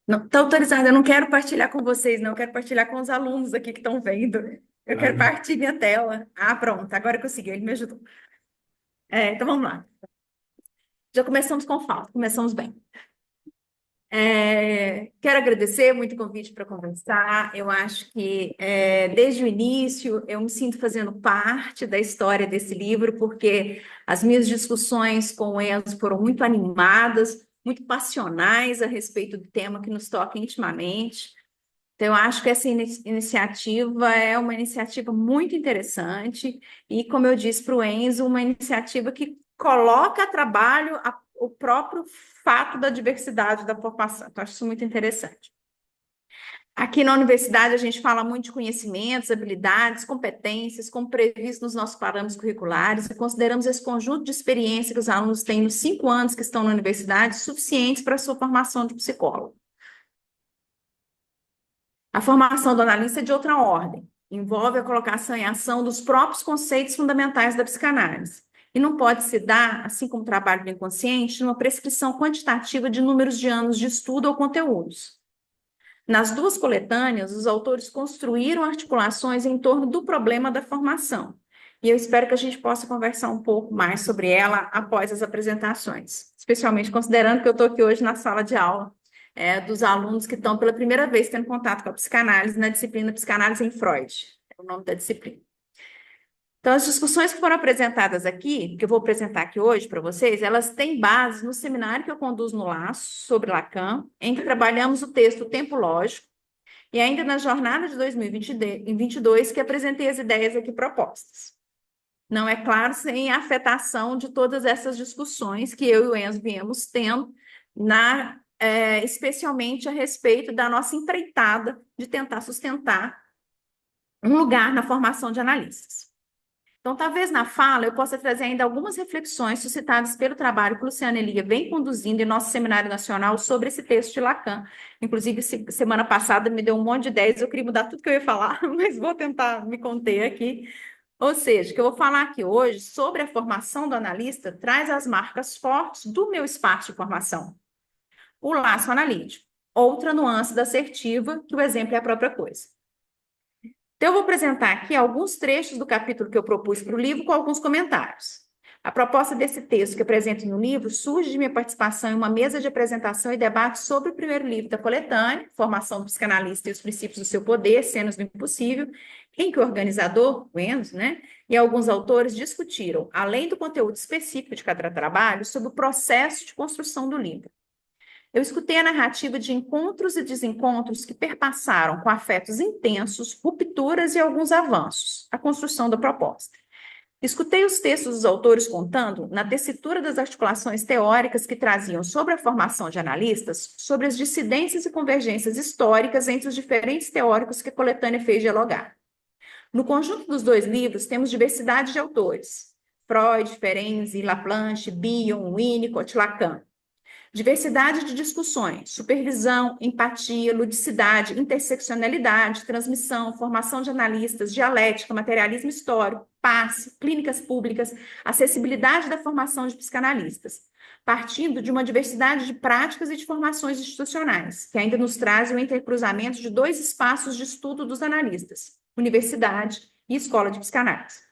Não, está autorizado, eu não quero partilhar com vocês, não, eu quero partilhar com os alunos aqui que estão vendo. Eu Ah, quero partir minha tela. Ah, pronto, agora conseguiu, ele me ajudou. Então vamos lá. Já começamos com falta, começamos bem. Quero agradecer muito o convite para conversar. Eu acho que desde o início eu me sinto fazendo parte da história desse livro, porque as minhas discussões com o Enzo foram muito animadas, muito passionais a respeito do tema que nos toca intimamente. Então, eu acho que essa iniciativa é uma iniciativa muito interessante e, como eu disse para o Enzo, uma iniciativa que coloca a trabalho o próprio fato da diversidade da formação. Então, acho isso muito interessante. Aqui na universidade, a gente fala muito de conhecimentos, habilidades, competências, como previsto nos nossos parâmetros curriculares, e consideramos esse conjunto de experiência que os alunos têm nos 5 anos que estão na universidade suficientes para a sua formação de psicólogo. A formação do analista é de outra ordem, envolve a colocação em ação dos próprios conceitos fundamentais da psicanálise, e não pode se dar, assim como o trabalho do inconsciente, numa prescrição quantitativa de números de anos de estudo ou conteúdos. Nas duas coletâneas, os autores construíram articulações em torno do problema da formação, e eu espero que a gente possa conversar um pouco mais sobre ela após as apresentações, especialmente considerando que eu estou aqui hoje na sala de aula dos alunos que estão pela primeira vez tendo contato com a psicanálise na disciplina Psicanálise em Freud, é o nome da disciplina. Então, as discussões que foram apresentadas aqui, que eu vou apresentar aqui hoje para vocês, elas têm base no seminário que eu conduzo no Laço, sobre Lacan, em que trabalhamos o texto Tempo Lógico, e ainda na jornada de 2022, que apresentei as ideias aqui propostas. Não é claro, sem a afetação de todas essas discussões que eu e o Enzo viemos tendo especialmente a respeito da nossa empreitada de tentar sustentar um lugar na formação de analistas. Então, talvez na fala eu possa trazer ainda algumas reflexões suscitadas pelo trabalho que Luciana Elia vem conduzindo em nosso seminário nacional sobre esse texto de Lacan. Inclusive, semana passada me deu um monte de ideias, eu queria mudar tudo que eu ia falar, mas vou tentar me conter aqui. Ou seja, o que eu vou falar aqui hoje sobre a formação do analista traz as marcas fortes do meu espaço de formação. O laço analítico. Outra nuance da assertiva, que o exemplo é a própria coisa. Então, eu vou apresentar aqui alguns trechos do capítulo que eu propus para o livro com alguns comentários. A proposta desse texto que apresento no livro surge de minha participação em uma mesa de apresentação e debate sobre o primeiro livro da coletânea, Formação do Psicanalista e os Princípios do Seu Poder, Cenas do Impossível, em que o organizador, o Enzo, e alguns autores discutiram, além do conteúdo específico de cada trabalho, sobre o processo de construção do livro. Eu escutei a narrativa de encontros e desencontros que perpassaram com afetos intensos, rupturas e alguns avanços, a construção da proposta. Escutei os textos dos autores contando, na tessitura das articulações teóricas que traziam sobre a formação de analistas, sobre as dissidências e convergências históricas entre os diferentes teóricos que a coletânea fez dialogar. No conjunto dos dois livros, temos diversidade de autores: Freud, Ferenczi, Laplanche, Bion, Winnicott, Lacan. Diversidade de discussões, supervisão, empatia, ludicidade, interseccionalidade, transmissão, formação de analistas, dialética, materialismo histórico, passe, clínicas públicas, acessibilidade da formação de psicanalistas, partindo de uma diversidade de práticas e de formações institucionais, que ainda nos trazem o intercruzamento de dois espaços de estudo dos analistas, universidade e escola de psicanálise.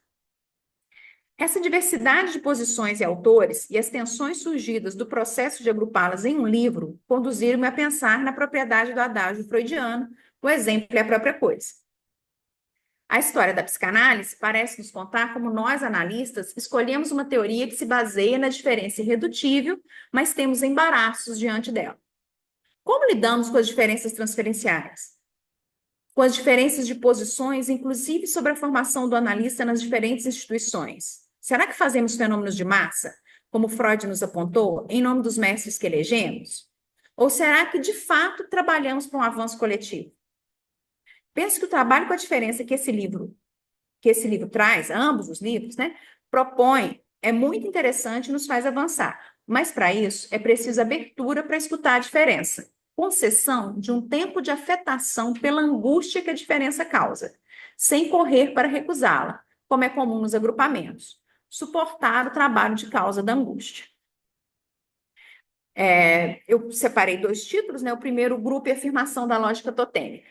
Essa diversidade de posições e autores e as tensões surgidas do processo de agrupá-las em um livro conduziram-me a pensar na propriedade do adágio freudiano, o exemplo é a própria coisa. A história da psicanálise parece nos contar como nós, analistas, escolhemos uma teoria que se baseia na diferença irredutível, mas temos embaraços diante dela. Como lidamos com as diferenças transferenciais? Com as diferenças de posições, inclusive sobre a formação do analista nas diferentes instituições? Será que fazemos fenômenos de massa, como Freud nos apontou, em nome dos mestres que elegemos? Ou será que, de fato, trabalhamos para um avanço coletivo? Penso que o trabalho com a diferença que esse livro traz, ambos os livros, propõe, é muito interessante e nos faz avançar. Mas, para isso, é preciso abertura para escutar a diferença. Concessão de um tempo de afetação pela angústia que a diferença causa, sem correr para recusá-la, como é comum nos agrupamentos. Suportar o trabalho de causa da angústia. Eu separei dois títulos, o primeiro, Grupo e Afirmação da Lógica Totêmica.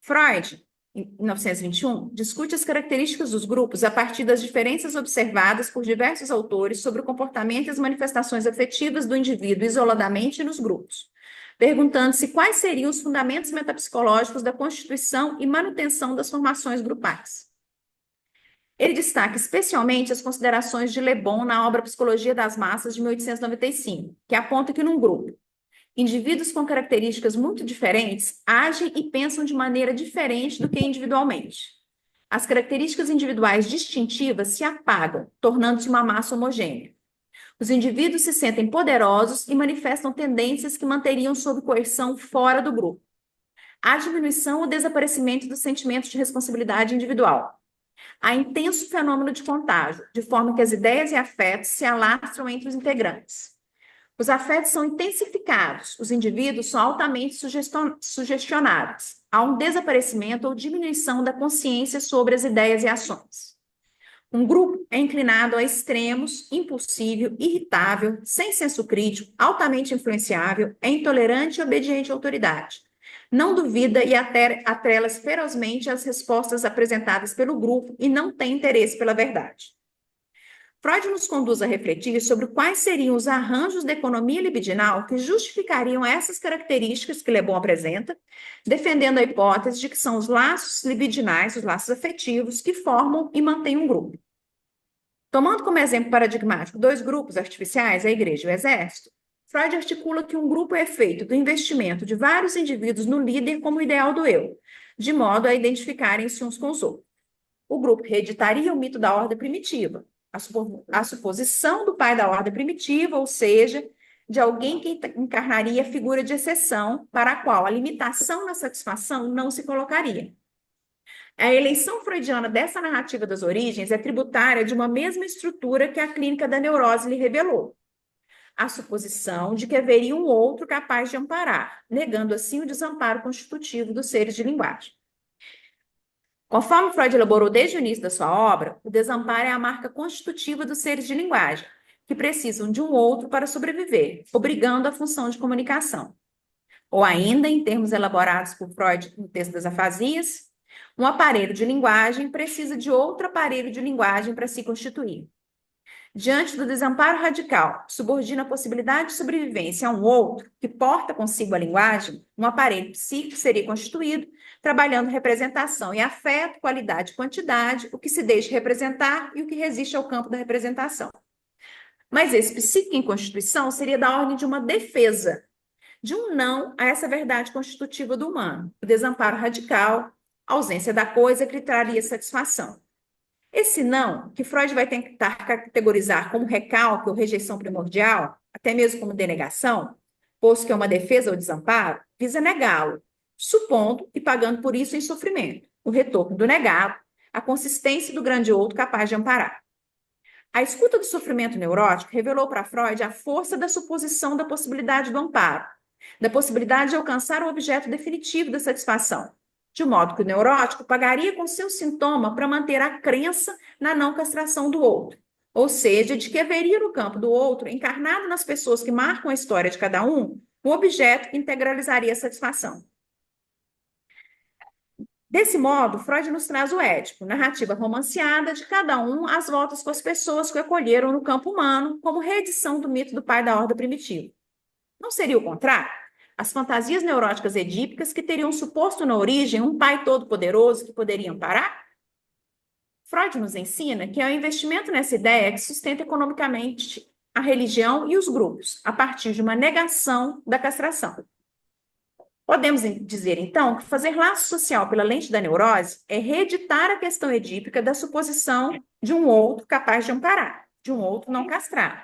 Freud, em 1921, discute as características dos grupos a partir das diferenças observadas por diversos autores sobre o comportamento e as manifestações afetivas do indivíduo isoladamente e nos grupos, perguntando-se quais seriam os fundamentos metapsicológicos da constituição e manutenção das formações grupais. Ele destaca especialmente as considerações de Le Bon na obra Psicologia das Massas, de 1895, que aponta que num grupo, indivíduos com características muito diferentes agem e pensam de maneira diferente do que individualmente. As características individuais distintivas se apagam, tornando-se uma massa homogênea. Os indivíduos se sentem poderosos e manifestam tendências que manteriam sob coerção fora do grupo. Há diminuição ou desaparecimento do sentimento de responsabilidade individual. Há intenso fenômeno de contágio, de forma que as ideias e afetos se alastram entre os integrantes. Os afetos são intensificados, os indivíduos são altamente sugestionados. Há um desaparecimento ou diminuição da consciência sobre as ideias e ações. Um grupo é inclinado a extremos, impulsivo, irritável, sem senso crítico, altamente influenciável, é intolerante e obediente à autoridade. Não duvida e atrela-se ferozmente às respostas apresentadas pelo grupo e não tem interesse pela verdade. Freud nos conduz a refletir sobre quais seriam os arranjos da economia libidinal que justificariam essas características que Le Bon apresenta, defendendo a hipótese de que são os laços libidinais, os laços afetivos, que formam e mantêm um grupo. Tomando como exemplo paradigmático dois grupos artificiais, a Igreja e o Exército, Freud articula que um grupo é feito do investimento de vários indivíduos no líder como ideal do eu, de modo a identificarem-se uns com os outros. O grupo reeditaria o mito da ordem primitiva, a suposição do pai da ordem primitiva, ou seja, de alguém que encarnaria a figura de exceção, para a qual a limitação na satisfação não se colocaria. A eleição freudiana dessa narrativa das origens é tributária de uma mesma estrutura que a clínica da neurose lhe revelou: a suposição de que haveria um outro capaz de amparar, negando assim o desamparo constitutivo dos seres de linguagem. Conforme Freud elaborou desde o início da sua obra, o desamparo é a marca constitutiva dos seres de linguagem, que precisam de um outro para sobreviver, obrigando a função de comunicação. Ou ainda, em termos elaborados por Freud no texto das afasias, um aparelho de linguagem precisa de outro aparelho de linguagem para se constituir. Diante do desamparo radical, subordina a possibilidade de sobrevivência a um outro, que porta consigo a linguagem, um aparelho psíquico seria constituído, trabalhando representação e afeto, qualidade e quantidade, o que se deixa representar e o que resiste ao campo da representação. Mas esse psíquico em constituição seria da ordem de uma defesa, de um não a essa verdade constitutiva do humano, o desamparo radical, a ausência da coisa que lhe traria satisfação. Esse não, que Freud vai tentar categorizar como recalque ou rejeição primordial, até mesmo como denegação, posto que é uma defesa ou desamparo, visa negá-lo, supondo e pagando por isso em sofrimento, o retorno do negado, a consistência do grande outro capaz de amparar. A escuta do sofrimento neurótico revelou para Freud a força da suposição da possibilidade do amparo, da possibilidade de alcançar o objeto definitivo da satisfação, de modo que o neurótico pagaria com seu sintoma para manter a crença na não castração do outro, ou seja, de que haveria no campo do outro, encarnado nas pessoas que marcam a história de cada um objeto que integralizaria a satisfação. Desse modo, Freud nos traz o Édipo, narrativa romanceada de cada um às voltas com as pessoas que o acolheram no campo humano, como reedição do mito do pai da horda primitiva. Não seria o contrário? As fantasias neuróticas edípicas que teriam suposto na origem um pai todo-poderoso que poderia amparar? Freud nos ensina que é o investimento nessa ideia que sustenta economicamente a religião e os grupos, a partir de uma negação da castração. Podemos dizer, então, que fazer laço social pela lente da neurose é reeditar a questão edípica da suposição de um outro capaz de amparar, de um outro não castrado.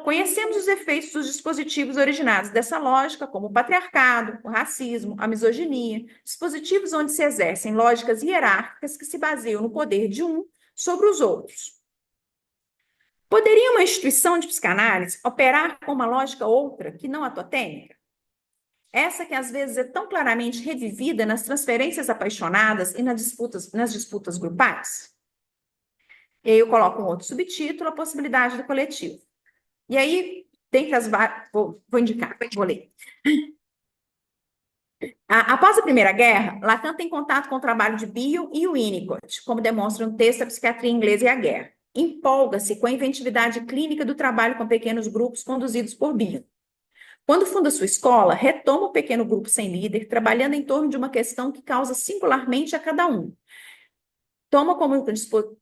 Conhecemos os efeitos dos dispositivos originados dessa lógica, como o patriarcado, o racismo, a misoginia, dispositivos onde se exercem lógicas hierárquicas que se baseiam no poder de um sobre os outros. Poderia uma instituição de psicanálise operar com uma lógica outra que não a totêmica? Essa que às vezes é tão claramente revivida nas transferências apaixonadas e nas disputas grupais? E aí eu coloco um outro subtítulo, a possibilidade do coletivo. E aí, dentre as várias... Vou indicar, vou ler. Após a Primeira Guerra, Lacan tem contato com o trabalho de Bion e Winnicott, como demonstra no texto A Psiquiatria Inglesa e a Guerra. Empolga-se com a inventividade clínica do trabalho com pequenos grupos conduzidos por Bion. Quando funda sua escola, retoma o pequeno grupo sem líder, trabalhando em torno de uma questão que causa singularmente a cada um. Tomando-a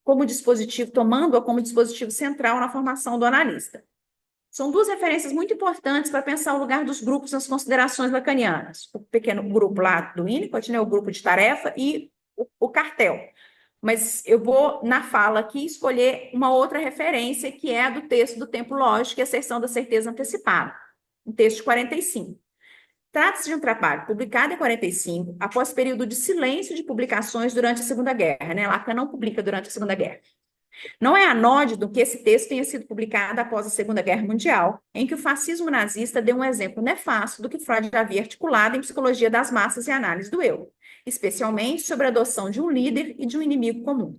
como dispositivo central na formação do analista. São duas referências muito importantes para pensar o lugar dos grupos nas considerações lacanianas. O pequeno grupo lá do Winnicott, né, o grupo de tarefa, e o cartel. Mas eu vou, na fala aqui, escolher uma outra referência, que é a do texto do Tempo Lógico e a Asserção da Certeza Antecipada, no texto de 45. Trata-se de um trabalho publicado em 45, após período de silêncio de publicações durante a Segunda Guerra. Né? Lacan não publica durante a Segunda Guerra. Não é anódino que esse texto tenha sido publicado após a Segunda Guerra Mundial, em que o fascismo nazista deu um exemplo nefasto do que Freud havia articulado em Psicologia das Massas e Análise do Eu, especialmente sobre a adoção de um líder e de um inimigo comum.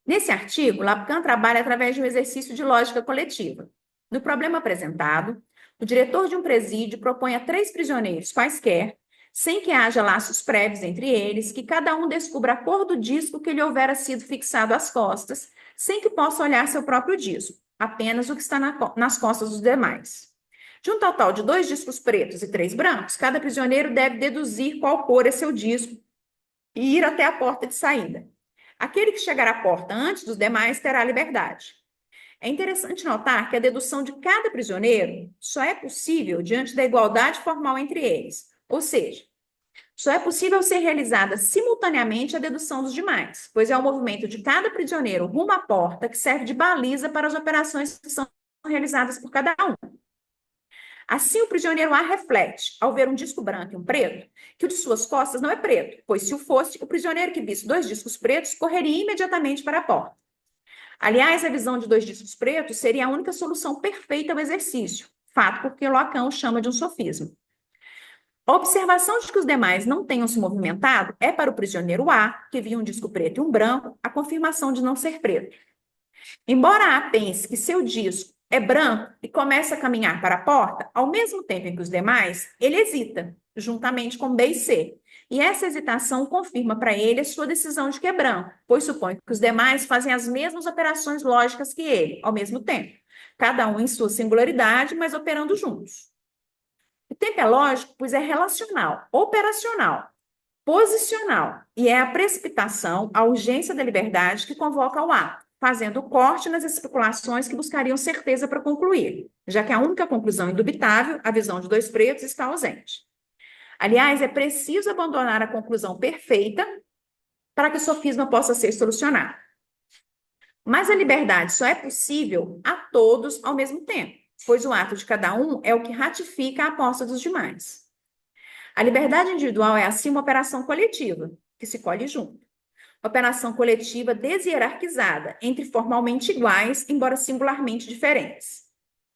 Nesse artigo, Lacan trabalha através de um exercício de lógica coletiva. No problema apresentado, o diretor de um presídio propõe a 3 prisioneiros quaisquer, sem que haja laços prévios entre eles, que cada um descubra a cor do disco que lhe houvera sido fixado às costas, sem que possa olhar seu próprio disco, apenas o que está nas costas dos demais. De um total de 2 discos pretos e 3 brancos, cada prisioneiro deve deduzir qual cor é seu disco e ir até a porta de saída. Aquele que chegar à porta antes dos demais terá liberdade. É interessante notar que a dedução de cada prisioneiro só é possível diante da igualdade formal entre eles, ou seja, só é possível ser realizada simultaneamente a dedução dos demais, pois é o movimento de cada prisioneiro rumo à porta que serve de baliza para as operações que são realizadas por cada um. Assim, o prisioneiro A reflete, ao ver um disco branco e um preto, que o de suas costas não é preto, pois se o fosse, o prisioneiro que visse dois discos pretos correria imediatamente para a porta. Aliás, a visão de dois discos pretos seria a única solução perfeita ao exercício, fato porque Lacan o chama de um sofisma. A observação de que os demais não tenham se movimentado é para o prisioneiro A, que via um disco preto e um branco, a confirmação de não ser preto. Embora A pense que seu disco é branco e começa a caminhar para a porta, ao mesmo tempo em que os demais, ele hesita, juntamente com B e C. E essa hesitação confirma para ele a sua decisão de que é branco, pois supõe que os demais fazem as mesmas operações lógicas que ele, ao mesmo tempo, cada um em sua singularidade, mas operando juntos. O tempo é lógico, pois é relacional, operacional, posicional, e é a precipitação, a urgência da liberdade que convoca o ato, fazendo o corte nas especulações que buscariam certeza para concluir, já que a única conclusão indubitável, a visão de dois pretos, está ausente. Aliás, é preciso abandonar a conclusão perfeita para que o sofisma possa ser solucionado. Mas a liberdade só é possível a todos ao mesmo tempo, pois o ato de cada um é o que ratifica a aposta dos demais. A liberdade individual é, assim, uma operação coletiva, que se colhe junto. Operação coletiva deshierarquizada, entre formalmente iguais, embora singularmente diferentes.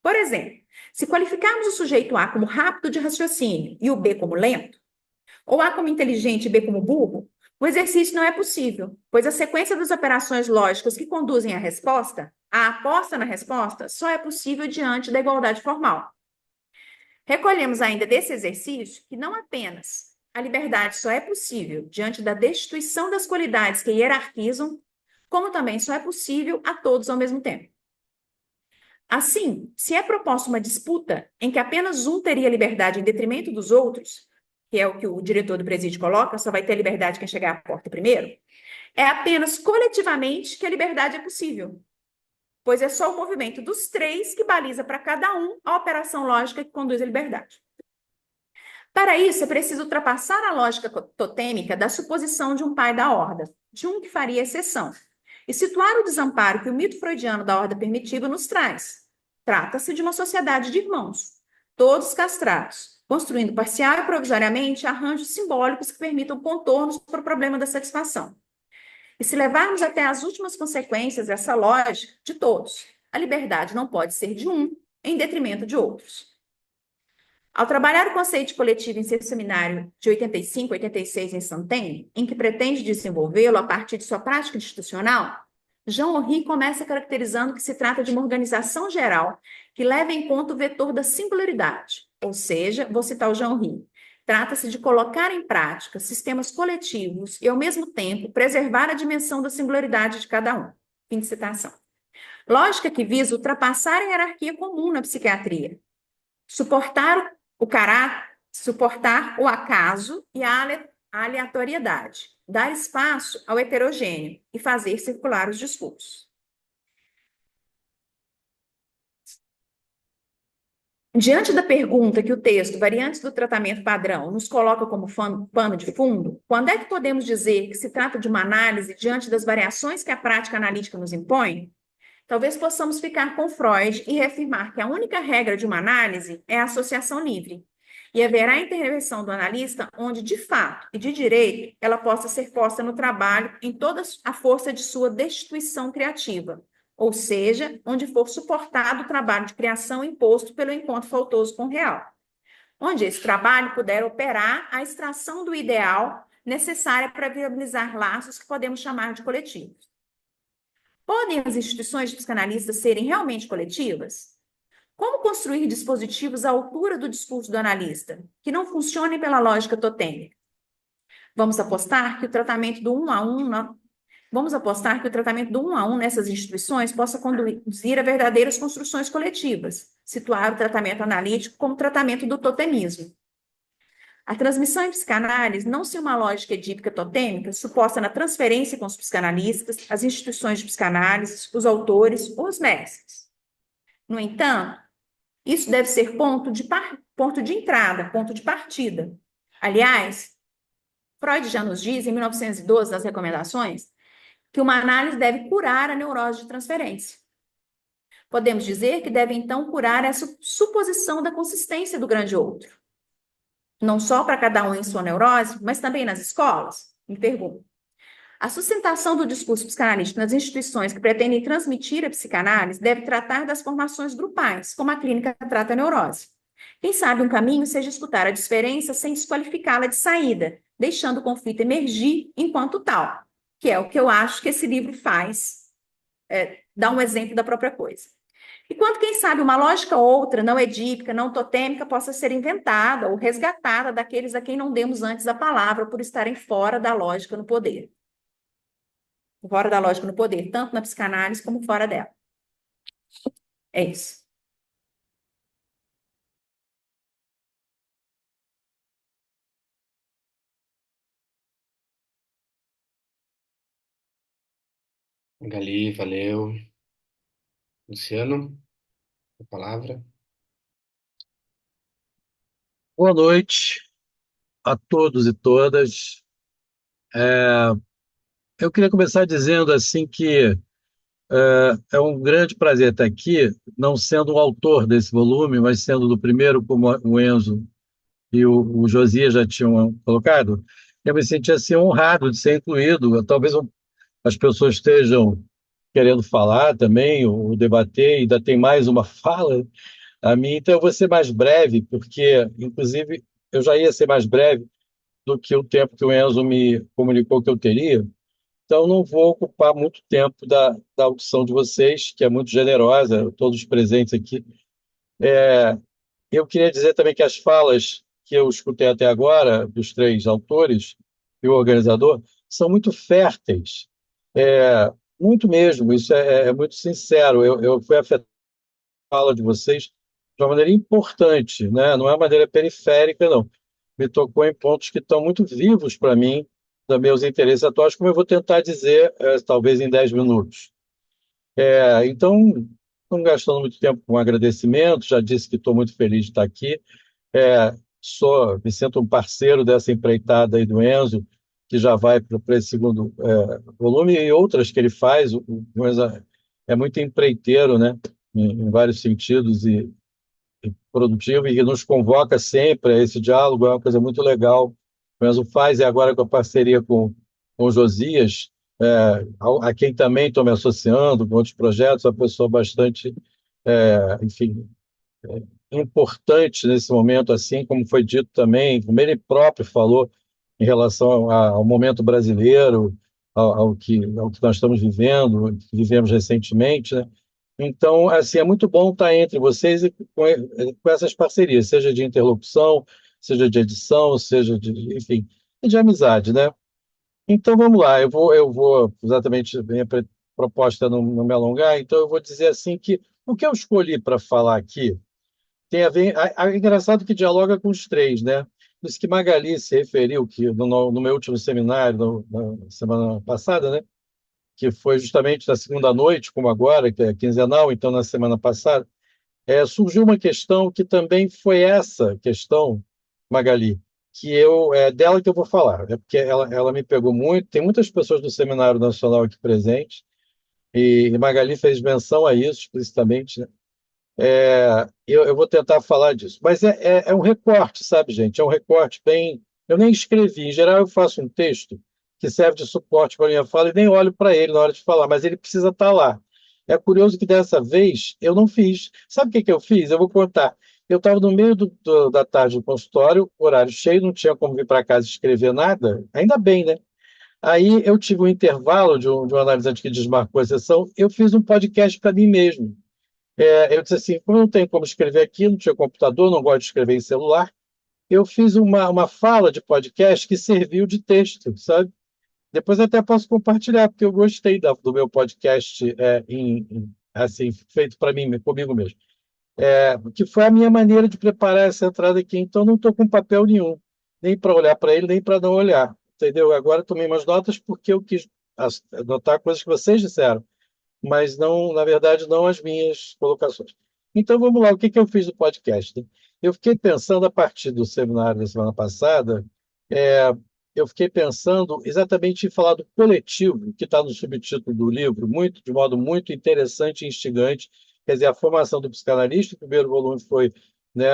Por exemplo, se qualificarmos o sujeito A como rápido de raciocínio e o B como lento, ou A como inteligente e B como burro, o exercício não é possível, pois a sequência das operações lógicas que conduzem à resposta, a aposta na resposta, só é possível diante da igualdade formal. Recolhemos ainda desse exercício que não apenas a liberdade só é possível diante da destituição das qualidades que hierarquizam, como também só é possível a todos ao mesmo tempo. Assim, se é proposta uma disputa em que apenas um teria liberdade em detrimento dos outros, que é o que o diretor do presídio coloca, só vai ter liberdade quem chegar à porta primeiro, é apenas coletivamente que a liberdade é possível, pois é só o movimento dos três que baliza para cada um a operação lógica que conduz à liberdade. Para isso, é preciso ultrapassar a lógica totêmica da suposição de um pai da horda, de um que faria exceção, e situar o desamparo que o mito freudiano da horda primitiva nos traz. Trata-se de uma sociedade de irmãos, todos castrados, construindo parcial e provisoriamente arranjos simbólicos que permitam contornos para o problema da satisfação. E se levarmos até as últimas consequências essa lógica de todos, a liberdade não pode ser de um em detrimento de outros. Ao trabalhar o conceito de coletivo em seu seminário de 85, 86 em Saint-Étienne, em que pretende desenvolvê-lo a partir de sua prática institucional, Jean Henry começa caracterizando que se trata de uma organização geral que leva em conta o vetor da singularidade, ou seja, vou citar o Jean Henry, trata-se de colocar em prática sistemas coletivos e, ao mesmo tempo, preservar a dimensão da singularidade de cada um. Fim de citação. Lógica que visa ultrapassar a hierarquia comum na psiquiatria, suportar o acaso e a aleatoriedade, dar espaço ao heterogêneo e fazer circular os discursos. Diante da pergunta que o texto Variantes do Tratamento Padrão nos coloca como pano de fundo, quando é que podemos dizer que se trata de uma análise diante das variações que a prática analítica nos impõe? Talvez possamos ficar com Freud e reafirmar que a única regra de uma análise é a associação livre, e haverá intervenção do analista onde, de fato e de direito, ela possa ser posta no trabalho em toda a força de sua destituição criativa, ou seja, onde for suportado o trabalho de criação imposto pelo encontro faltoso com o real, onde esse trabalho puder operar a extração do ideal necessária para viabilizar laços que podemos chamar de coletivos. Podem as instituições de psicanalistas serem realmente coletivas? Como construir dispositivos à altura do discurso do analista, que não funcionem pela lógica totêmica? Vamos apostar que o tratamento do um a um nessas instituições possa conduzir a verdadeiras construções coletivas, situar o tratamento analítico como tratamento do totemismo. A transmissão em psicanálise não se uma lógica edípica totêmica suposta na transferência com os psicanalistas, as instituições de psicanálise, os autores ou os mestres. No entanto, isso deve ser ponto de entrada, ponto de partida. Aliás, Freud já nos diz, em 1912, nas recomendações, que uma análise deve curar a neurose de transferência. Podemos dizer que deve então curar essa suposição da consistência do grande outro, não só para cada um em sua neurose, mas também nas escolas? Me pergunto. A sustentação do discurso psicanalítico nas instituições que pretendem transmitir a psicanálise deve tratar das formações grupais, como a clínica trata a neurose. Quem sabe um caminho seja escutar a diferença sem desqualificá-la de saída, deixando o conflito emergir enquanto tal, que é o que eu acho que esse livro faz, dá um exemplo da própria coisa. Enquanto, quem sabe, uma lógica outra, não edípica, não totêmica, possa ser inventada ou resgatada daqueles a quem não demos antes a palavra por estarem fora da lógica no poder. Fora da lógica no poder, tanto na psicanálise como fora dela. É isso. Gali, valeu. Luciano, a palavra. Boa noite a todos e todas. Eu queria começar dizendo assim que é um grande prazer estar aqui, não sendo o autor desse volume, mas sendo do primeiro, como o Enzo e o Josias já tinham colocado. Eu me senti assim honrado de ser incluído. Talvez as pessoas estejam querendo falar também, ou debater, ainda tem mais uma fala a mim, então eu vou ser mais breve, porque, inclusive, eu já ia ser mais breve do que o tempo que o Enzo me comunicou que eu teria, então não vou ocupar muito tempo da audição de vocês, que é muito generosa, todos presentes aqui. Eu queria dizer também que as falas que eu escutei até agora, dos três autores e o organizador, são muito férteis, muito mesmo, isso é muito sincero. Eu fui afetado fala de vocês de uma maneira importante, né? Não é uma maneira periférica, não. Me tocou em pontos que estão muito vivos para mim, dos meus interesses atuais, como eu vou tentar dizer, talvez em 10 minutos. Então, não gastando muito tempo com agradecimento, já disse que estou muito feliz de estar aqui. Me sinto um parceiro dessa empreitada aí do Enzo, que já vai para esse segundo volume, e outras que ele faz. O Enzo é muito empreiteiro, né? Em vários sentidos, e produtivo, e que nos convoca sempre a esse diálogo, é uma coisa muito legal. O Enzo faz, e agora com a parceria com o Josias, a quem também estou me associando com outros projetos, uma pessoa bastante, enfim, importante nesse momento, assim como foi dito também, como ele próprio falou em relação ao momento brasileiro, ao que nós estamos vivendo, que vivemos recentemente, né? Então, assim, é muito bom estar entre vocês e com essas parcerias, seja de interlocução, seja de edição, seja de, enfim, de amizade, né? Então, vamos lá, eu vou exatamente, minha proposta não me alongar, então eu vou dizer assim que o que eu escolhi para falar aqui tem a ver, é engraçado que dialoga com os três, né? Isso que Magali se referiu, que no meu último seminário, na semana passada, né? Que foi justamente na segunda noite, como agora, que é quinzenal, então na semana passada, surgiu uma questão que também foi essa questão, Magali, dela que eu vou falar, porque ela me pegou muito, tem muitas pessoas do Seminário Nacional aqui presentes, e Magali fez menção a isso explicitamente, né? Eu vou tentar falar disso, mas é um recorte, sabe, gente? É um recorte bem. Eu nem escrevi, em geral eu faço um texto que serve de suporte para a minha fala e nem olho para ele na hora de falar, mas ele precisa estar lá. É curioso que dessa vez eu não fiz. Sabe o que eu fiz? Eu vou contar. Eu estava no meio da tarde no consultório, horário cheio, não tinha como vir para casa escrever nada, ainda bem, né? Aí eu tive um intervalo de um analisante que desmarcou a sessão, eu fiz um podcast para mim mesmo. Eu disse assim, como eu não tenho como escrever aqui, não tinha computador, não gosto de escrever em celular, eu fiz uma fala de podcast que serviu de texto, sabe? Depois eu até posso compartilhar, porque eu gostei do meu podcast assim, feito para mim, comigo mesmo. Que foi a minha maneira de preparar essa entrada aqui, então não estou com papel nenhum, nem para olhar para ele, nem para não olhar, entendeu? Agora tomei umas notas porque eu quis anotar coisas que vocês disseram, mas não, na verdade, não as minhas colocações. Então, vamos lá, o que eu fiz no podcast, né? Eu fiquei pensando, a partir do seminário da semana passada, eu fiquei pensando exatamente em falar do coletivo, que está no subtítulo do livro, de modo muito interessante e instigante, Quer dizer, a formação do psicanalista, o primeiro volume foi, né,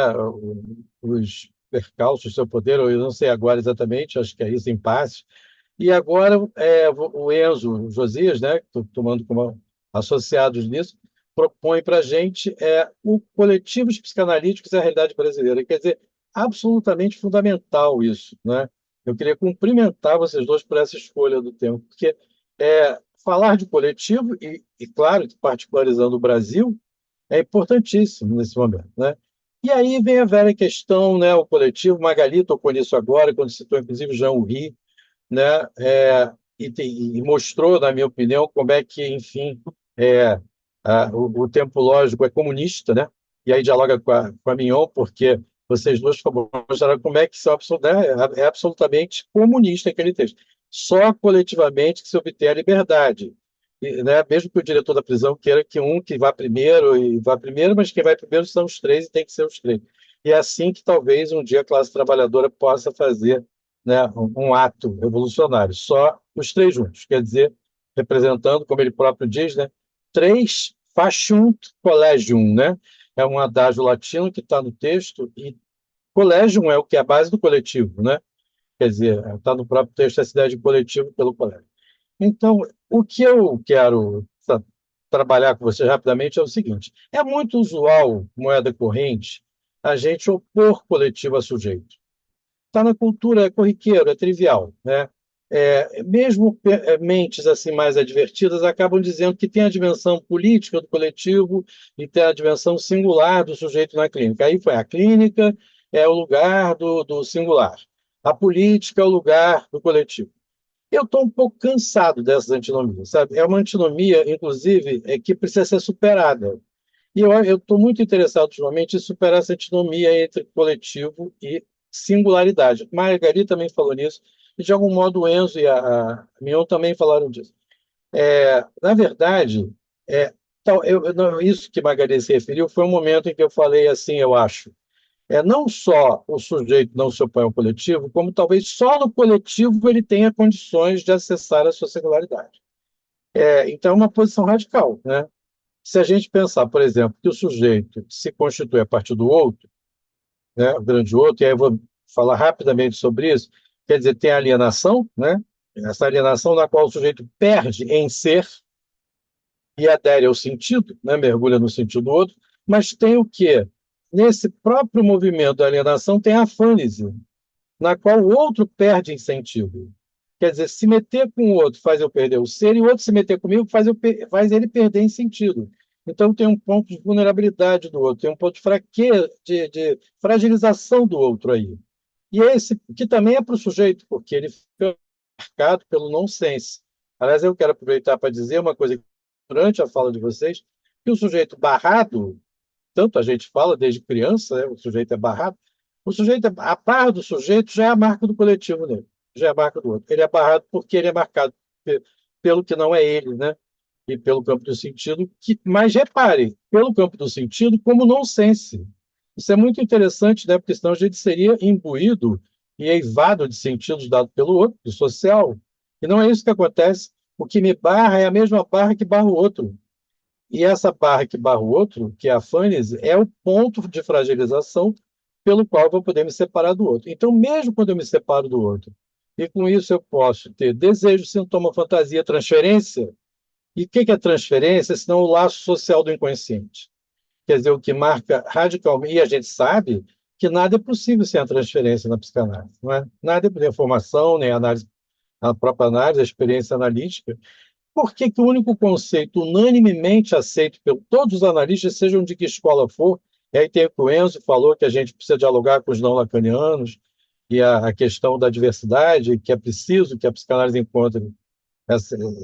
os percalços do seu poder, ou eu não sei agora exatamente, acho que é isso, impasse. E agora o Enzo, o Josias, né, que estou tomando como associados nisso, propõe para a gente o coletivos psicanalíticos e a realidade brasileira. Quer dizer, absolutamente fundamental isso, né? Eu queria cumprimentar vocês dois por essa escolha do tema, porque falar de coletivo, e claro, particularizando o Brasil, é importantíssimo nesse momento, né? E aí vem a velha questão, né? O coletivo, Magali tocou nisso agora, quando citou inclusive Jean Houry, né? E mostrou, na minha opinião, como é que, enfim, o tempo lógico é comunista, né? E aí dialoga com a Mignon, porque vocês dois mostraram como é que isso é absolutamente comunista aquele texto. Só coletivamente que se obtém a liberdade. E, né, mesmo que o diretor da prisão queira que um que vá primeiro, mas quem vai primeiro são os três e tem que ser os três. E é assim que talvez um dia a classe trabalhadora possa fazer, né, um ato revolucionário. Só os três juntos, quer dizer, representando, como ele próprio diz, né, três faciunt collegium, né? É um adágio latino que está no texto, e collegium é o que é a base do coletivo, né? Quer dizer, está no próprio texto essa ideia de coletivo pelo colégio. Então, o que eu quero trabalhar com você rapidamente é o seguinte: é muito usual, moeda corrente, a gente opor coletivo a sujeito. Está na cultura, é corriqueiro, é trivial, né? Mesmo mentes assim mais advertidas acabam dizendo que tem a dimensão política do coletivo e tem a dimensão singular do sujeito na clínica. Aí foi a clínica, é o lugar do singular. A política é o lugar do coletivo. Eu estou um pouco cansado dessas antinomias, sabe? É uma antinomia, inclusive, que precisa ser superada. E eu estou muito interessado, ultimamente, em superar essa antinomia entre coletivo e singularidade. Margarida também falou nisso, e de algum modo o Enzo e a Mion também falaram disso. Na verdade, isso que Margarida se referiu foi um momento em que eu falei assim, eu acho. Não só o sujeito não se opõe ao coletivo, como talvez só no coletivo ele tenha condições de acessar a sua singularidade. Então, é uma posição radical, né? Se a gente pensar, por exemplo, que o sujeito se constitui a partir do outro, né, o grande outro, e aí eu vou falar rapidamente sobre isso, quer dizer, tem a alienação, né? Essa alienação na qual o sujeito perde em ser e adere ao sentido, né? Mergulha no sentido do outro, mas tem o quê? Nesse próprio movimento da alienação tem a afânise, na qual o outro perde em sentido. Quer dizer, se meter com o outro faz eu perder o ser, e o outro se meter comigo faz ele perder em sentido. Então tem um ponto de vulnerabilidade do outro, tem um ponto de fraqueza, de fragilização do outro aí. E esse que também é para o sujeito, porque ele fica marcado pelo nonsense. Aliás, eu quero aproveitar para dizer uma coisa durante a fala de vocês, que o sujeito barrado, tanto a gente fala desde criança, né, o sujeito é barrado, a barra do sujeito já é a marca do coletivo nele, já é a marca do outro. Ele é barrado porque ele é marcado pelo que não é ele, né? E pelo campo do sentido, mas repare, pelo campo do sentido como nonsense. Isso é muito interessante, né? Porque senão a gente seria imbuído e eivado de sentidos dados pelo outro, do social. E não é isso que acontece. O que me barra é a mesma barra que barra o outro. E essa barra que barra o outro, que é a fânise, é o ponto de fragilização pelo qual eu vou poder me separar do outro. Então, mesmo quando eu me separo do outro, e com isso eu posso ter desejo, sintoma, fantasia, transferência. E o que é transferência, senão o laço social do inconsciente? Quer dizer, o que marca radicalmente, e a gente sabe que nada é possível sem a transferência na psicanálise, não é? Nada é nem a formação, nem a análise, a própria análise, a experiência analítica. Por que que o único conceito unanimemente aceito por todos os analistas, sejam de que escola for, e aí tem o que o Enzo falou, que a gente precisa dialogar com os não lacanianos, e a questão da diversidade, que é preciso que a psicanálise encontre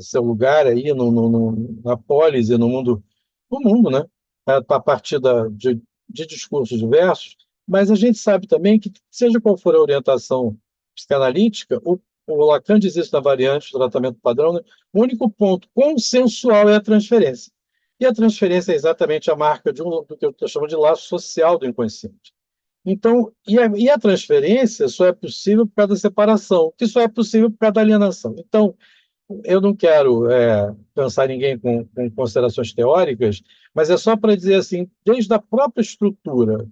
seu lugar aí na polis e no mundo, né? A partir de discursos diversos, mas a gente sabe também que, seja qual for a orientação psicanalítica, o Lacan diz isso na variante do tratamento padrão, né? O único ponto consensual é a transferência. E a transferência é exatamente a marca do que eu estou chamando de laço social do inconsciente. Então, e a transferência só é possível por causa da separação, que só é possível por causa da alienação. Então, eu não quero cansar ninguém com considerações teóricas, mas é só para dizer assim, desde a própria estrutura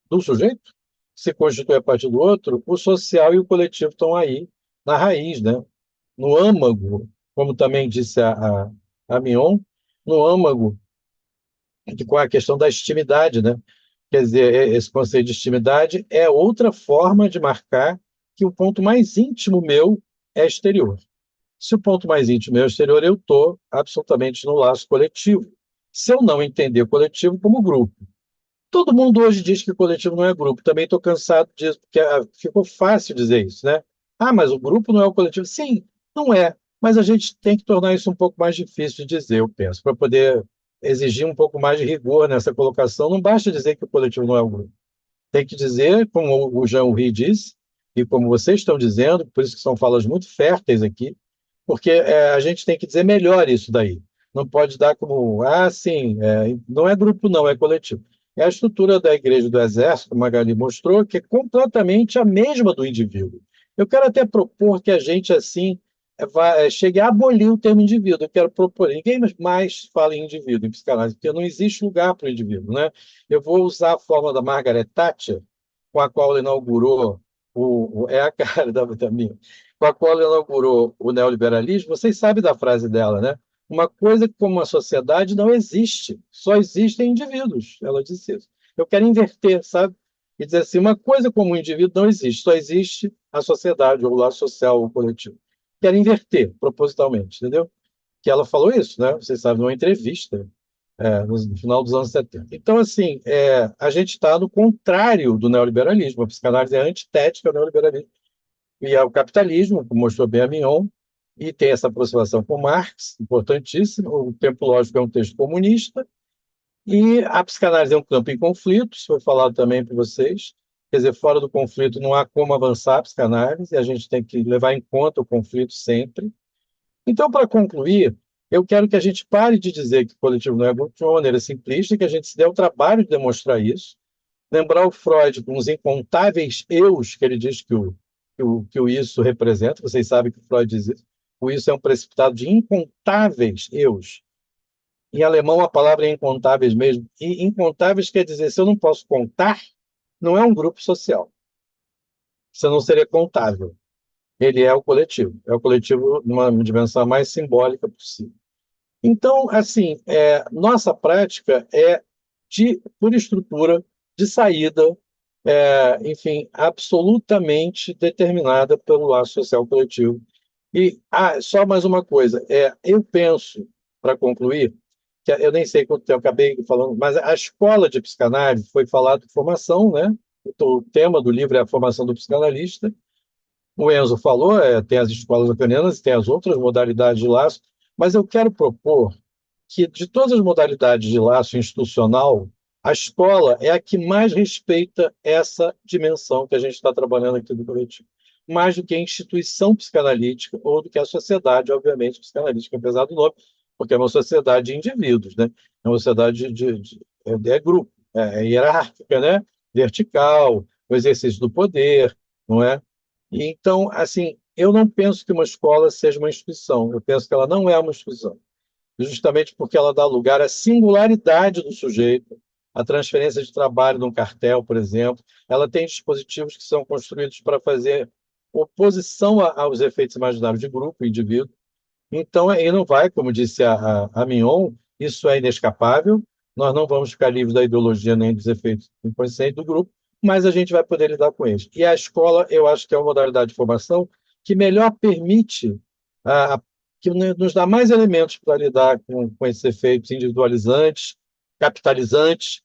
do sujeito, que se constitui a partir do outro, o social e o coletivo estão aí na raiz, né? No âmago, como também disse a Mion, no âmago, com a questão da extimidade, né? Quer dizer, esse conceito de extimidade é outra forma de marcar que o ponto mais íntimo meu é exterior. Se o ponto mais íntimo é exterior, eu estou absolutamente no laço coletivo. Se eu não entender o coletivo como grupo. Todo mundo hoje diz que o coletivo não é grupo. Também estou cansado disso, porque ficou fácil dizer isso, né? Ah, mas o grupo não é o coletivo. Sim, não é. Mas a gente tem que tornar isso um pouco mais difícil de dizer, eu penso, para poder exigir um pouco mais de rigor nessa colocação. Não basta dizer que o coletivo não é o grupo. Tem que dizer, como o Jean-Henri disse, e como vocês estão dizendo, por isso que são falas muito férteis aqui, porque a gente tem que dizer melhor isso daí. Não pode dar como, ah, sim, não é grupo, não, é coletivo. É a estrutura da Igreja do Exército, como a Magali mostrou, que é completamente a mesma do indivíduo. Eu quero até propor que a gente, assim, chegue a abolir o termo indivíduo. Eu quero propor, ninguém mais fala em indivíduo em psicanálise, porque não existe lugar para o indivíduo, né? Eu vou usar a forma da Margaret Thatcher, com a qual ela inaugurou é a cara da minha, com a qual ela inaugurou o neoliberalismo. Vocês sabem da frase dela, né? Uma coisa como a sociedade não existe, só existem indivíduos. Ela disse isso. Eu quero inverter, sabe? E dizer assim, uma coisa como um indivíduo não existe, só existe a sociedade, ou o laço social, ou coletivo. Quero inverter, propositalmente, entendeu? Que ela falou isso, né? Vocês sabem, numa entrevista, no final dos anos 70. Então, assim, a gente está no contrário do neoliberalismo. A psicanálise é antitética ao neoliberalismo e ao capitalismo, como mostrou bem a Mignon, e tem essa aproximação com Marx, importantíssimo. O Tempo Lógico é um texto comunista, e a psicanálise é um campo em conflito, isso foi falado também para vocês. Quer dizer, fora do conflito não há como avançar a psicanálise, e a gente tem que levar em conta o conflito sempre. Então, para concluir, eu quero que a gente pare de dizer que o coletivo não é grupo de uma maneira simplista, que a gente se dê o trabalho de demonstrar isso. Lembrar o Freud com os incontáveis eus que ele diz que o isso representa. Vocês sabem que o Freud diz isso. O isso é um precipitado de incontáveis eus. Em alemão, a palavra é incontáveis mesmo. E incontáveis quer dizer, se eu não posso contar, não é um grupo social. Você não seria contável. Ele é o coletivo numa dimensão mais simbólica possível. Então, assim, nossa prática é por estrutura, de saída, enfim, absolutamente determinada pelo laço social coletivo. E só mais uma coisa, eu penso, para concluir, que eu nem sei quanto tempo acabei falando, mas a escola de psicanálise foi falado de formação, né? O tema do livro é a formação do psicanalista. O Enzo falou, tem as escolas lacanianas, tem as outras modalidades de laço, mas eu quero propor que, de todas as modalidades de laço institucional, a escola é a que mais respeita essa dimensão que a gente está trabalhando aqui do coletivo. Mais do que a instituição psicanalítica ou do que a sociedade, obviamente, psicanalítica, apesar do nome, porque é uma sociedade de indivíduos, né? É uma sociedade de grupo, é hierárquica, né? Vertical, o exercício do poder, não é? E então, assim, eu não penso que uma escola seja uma instituição, eu penso que ela não é uma instituição justamente porque ela dá lugar à singularidade do sujeito, à transferência de trabalho num cartel, por exemplo. Ela tem dispositivos que são construídos para fazer oposição aos efeitos imaginários de grupo, indivíduo. Então, ele não vai, como disse a Mignon, isso é inescapável, nós não vamos ficar livres da ideologia nem dos efeitos inconscientes do grupo, mas a gente vai poder lidar com eles. E a escola, eu acho que é uma modalidade de formação que melhor permite a, que nos dá mais elementos para lidar com esses efeitos individualizantes, capitalizantes,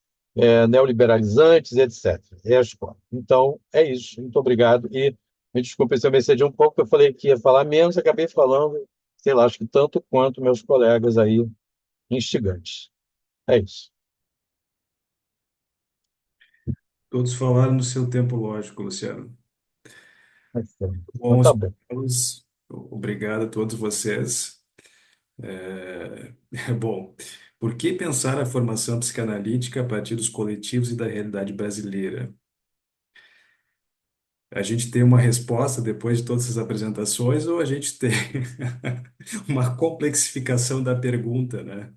neoliberalizantes, etc. É a escola. Então, é isso. Muito obrigado. E me desculpe se eu me excedi um pouco, eu falei que ia falar menos, acabei falando, sei lá, acho que tanto quanto meus colegas aí instigantes. É isso. Todos falaram no seu tempo lógico, Luciano. Então Bom tá bom. escutá-los. Obrigado a todos vocês. É, bom, por que pensar a formação psicanalítica a partir dos coletivos e da realidade brasileira? A gente tem uma resposta depois de todas essas apresentações ou a gente tem uma complexificação da pergunta, né?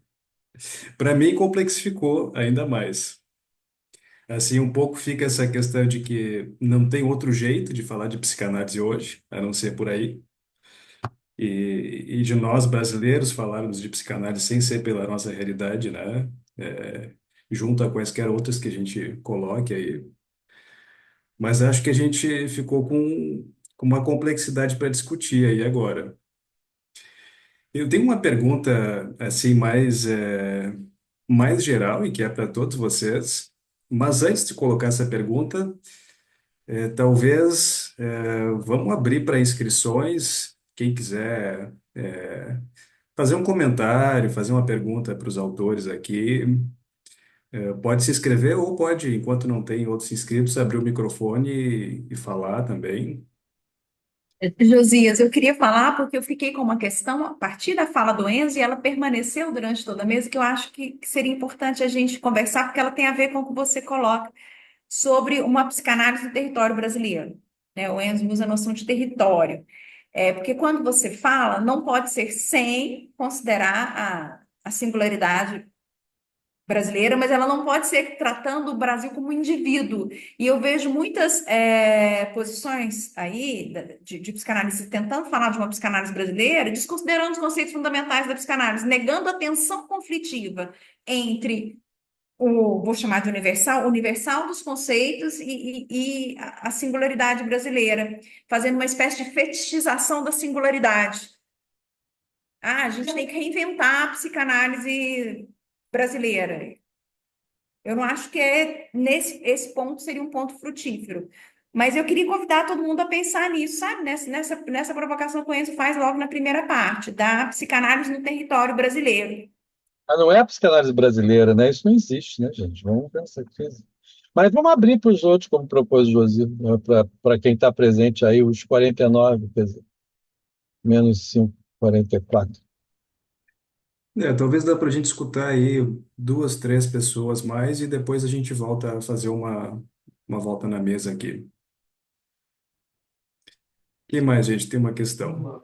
Para mim, complexificou ainda mais. Assim, um pouco fica essa questão de que não tem outro jeito de falar de psicanálise hoje, a não ser por aí. E de nós brasileiros falarmos de psicanálise sem ser pela nossa realidade, né? Junto a quaisquer outras que a gente coloque aí. Mas acho que a gente ficou com uma complexidade para discutir aí agora. Eu tenho uma pergunta assim mais geral e que é para todos vocês. Mas antes de colocar essa pergunta, talvez vamos abrir para inscrições. Quem quiser fazer um comentário, fazer uma pergunta para os autores aqui, pode se inscrever ou pode, enquanto não tem outros inscritos, abrir o microfone e falar também. Josias, eu queria falar porque eu fiquei com uma questão a partir da fala do Enzo e ela permaneceu durante toda a mesa, que eu acho que seria importante a gente conversar, porque ela tem a ver com o que você coloca sobre uma psicanálise do território brasileiro, né? O Enzo usa a noção de território. Porque quando você fala, não pode ser sem considerar a singularidade brasileira, mas ela não pode ser tratando o Brasil como um indivíduo. E eu vejo muitas posições aí de psicanálise tentando falar de uma psicanálise brasileira, desconsiderando os conceitos fundamentais da psicanálise, negando a tensão conflitiva entre vou chamar de universal dos conceitos e a singularidade brasileira, fazendo uma espécie de fetichização da singularidade. Ah, a gente tem que reinventar a psicanálise brasileira. Eu não acho que esse ponto seria um ponto frutífero. Mas eu queria convidar todo mundo a pensar nisso, sabe? Nessa provocação que o Enzo faz logo na primeira parte, da psicanálise no território brasileiro. Ah, não é a psicanálise brasileira, né? Isso não existe, né, gente? Vamos pensar aqui. Mas vamos abrir para os outros, como propôs o Josi, para quem está presente aí, os 49, quer dizer, menos 5, 44. Talvez dá para a gente escutar aí duas, três pessoas mais e depois a gente volta a fazer uma volta na mesa aqui. Quem mais, gente? Tem uma questão.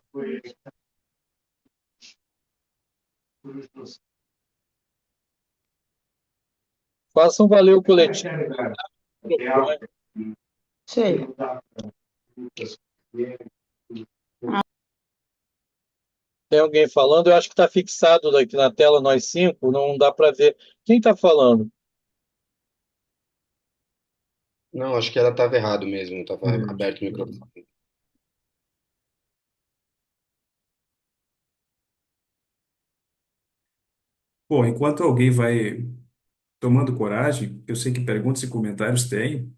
Façam valer o coletivo. Sei. Tem alguém falando? Eu acho que está fixado aqui na tela, nós cinco, não dá para ver. Quem está falando? Não, acho que ela estava errado mesmo, estava Hum. aberto o microfone. Bom, enquanto alguém vai tomando coragem, eu sei que perguntas e comentários tem,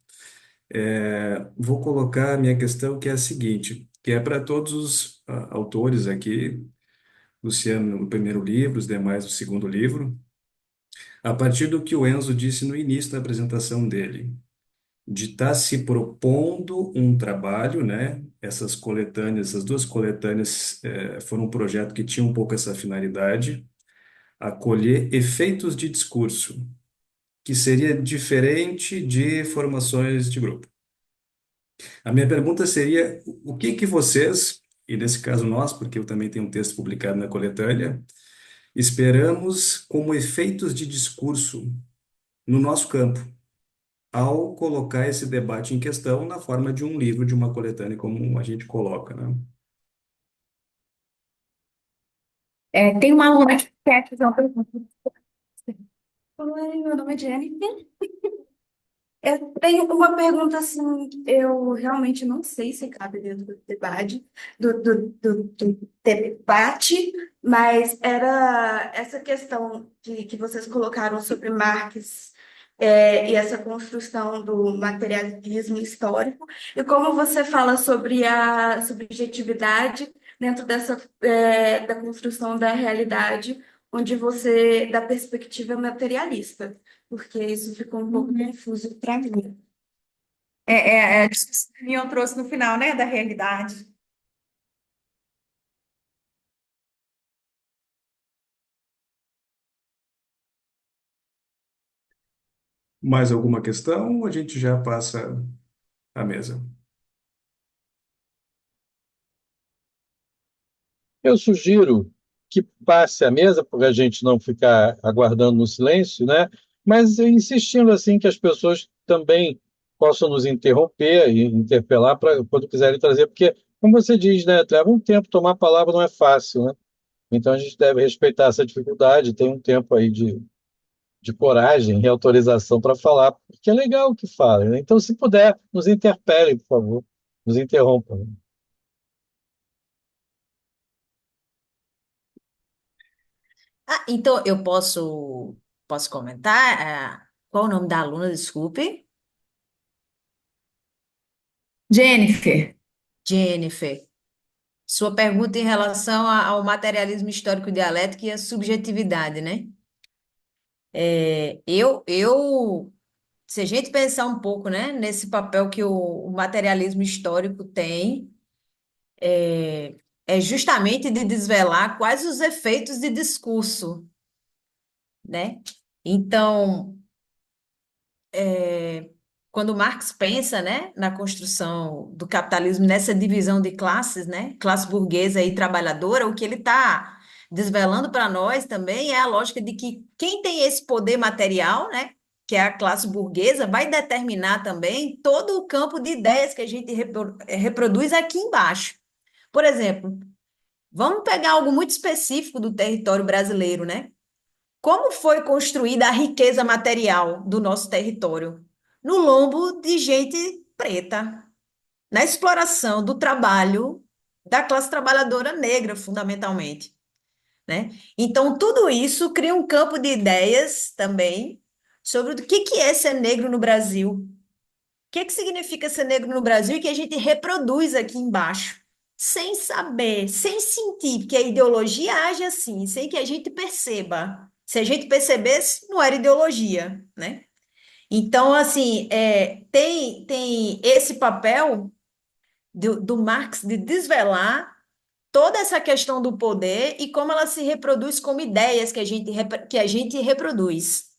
vou colocar a minha questão que é a seguinte, que é para todos os autores aqui, Luciano no primeiro livro, os demais no segundo livro, a partir do que o Enzo disse no início da apresentação dele, de estar se propondo um trabalho, né? Essas coletâneas, essas duas coletâneas, foram um projeto que tinha um pouco essa finalidade, acolher efeitos de discurso, que seria diferente de formações de grupo. A minha pergunta seria, o que que vocês, e nesse caso nós, porque eu também tenho um texto publicado na coletânea, esperamos como efeitos de discurso no nosso campo, ao colocar esse debate em questão na forma de um livro, de uma coletânea, como a gente coloca, né? Tem uma aluna que quer fazer uma pergunta. Oi, meu nome é Jenny. Eu tenho uma pergunta assim, eu realmente não sei se cabe dentro do debate, mas era essa questão que vocês colocaram sobre Marx, e essa construção do materialismo histórico, e como você fala sobre a subjetividade dentro da construção da realidade, onde você, da perspectiva materialista, porque isso ficou um pouco confuso para mim. A discussão que eu trouxe no final, né, da realidade. Mais alguma questão ou a gente já passa a mesa? Eu sugiro que passe a mesa, para a gente não ficar aguardando no silêncio, né? Mas insistindo assim que as pessoas também possam nos interromper e interpelar para quando quiserem trazer, porque, como você diz, né, leva um tempo, tomar a palavra não é fácil, né? Então a gente deve respeitar essa dificuldade, tem um tempo aí de coragem e autorização para falar, porque é legal que falem, né? Então, se puder, nos interpelem, por favor, nos interrompam. Ah, então eu posso comentar? Qual o nome da aluna? Desculpe. Jennifer, Jennifer. Sua pergunta em relação ao materialismo histórico dialético e a subjetividade, né? Se a gente pensar um pouco, né, nesse papel que o materialismo histórico tem, é justamente de desvelar quais os efeitos de discurso, né? Então, quando Marx pensa, né, na construção do capitalismo, nessa divisão de classes, né, classe burguesa e trabalhadora, o que ele está desvelando para nós também é a lógica de que quem tem esse poder material, né, que é a classe burguesa, vai determinar também todo o campo de ideias que a gente reproduz aqui embaixo. Por exemplo, vamos pegar algo muito específico do território brasileiro, né? Como foi construída a riqueza material do nosso território? No lombo de gente preta, na exploração do trabalho da classe trabalhadora negra, fundamentalmente, né? Então, tudo isso cria um campo de ideias também sobre o que é ser negro no Brasil, o que significa ser negro no Brasil e que a gente reproduz aqui embaixo, sem saber, sem sentir, porque a ideologia age assim, sem que a gente perceba. Se a gente percebesse, não era ideologia, né? Então, assim, tem esse papel do Marx de desvelar toda essa questão do poder e como ela se reproduz como ideias que a gente reproduz.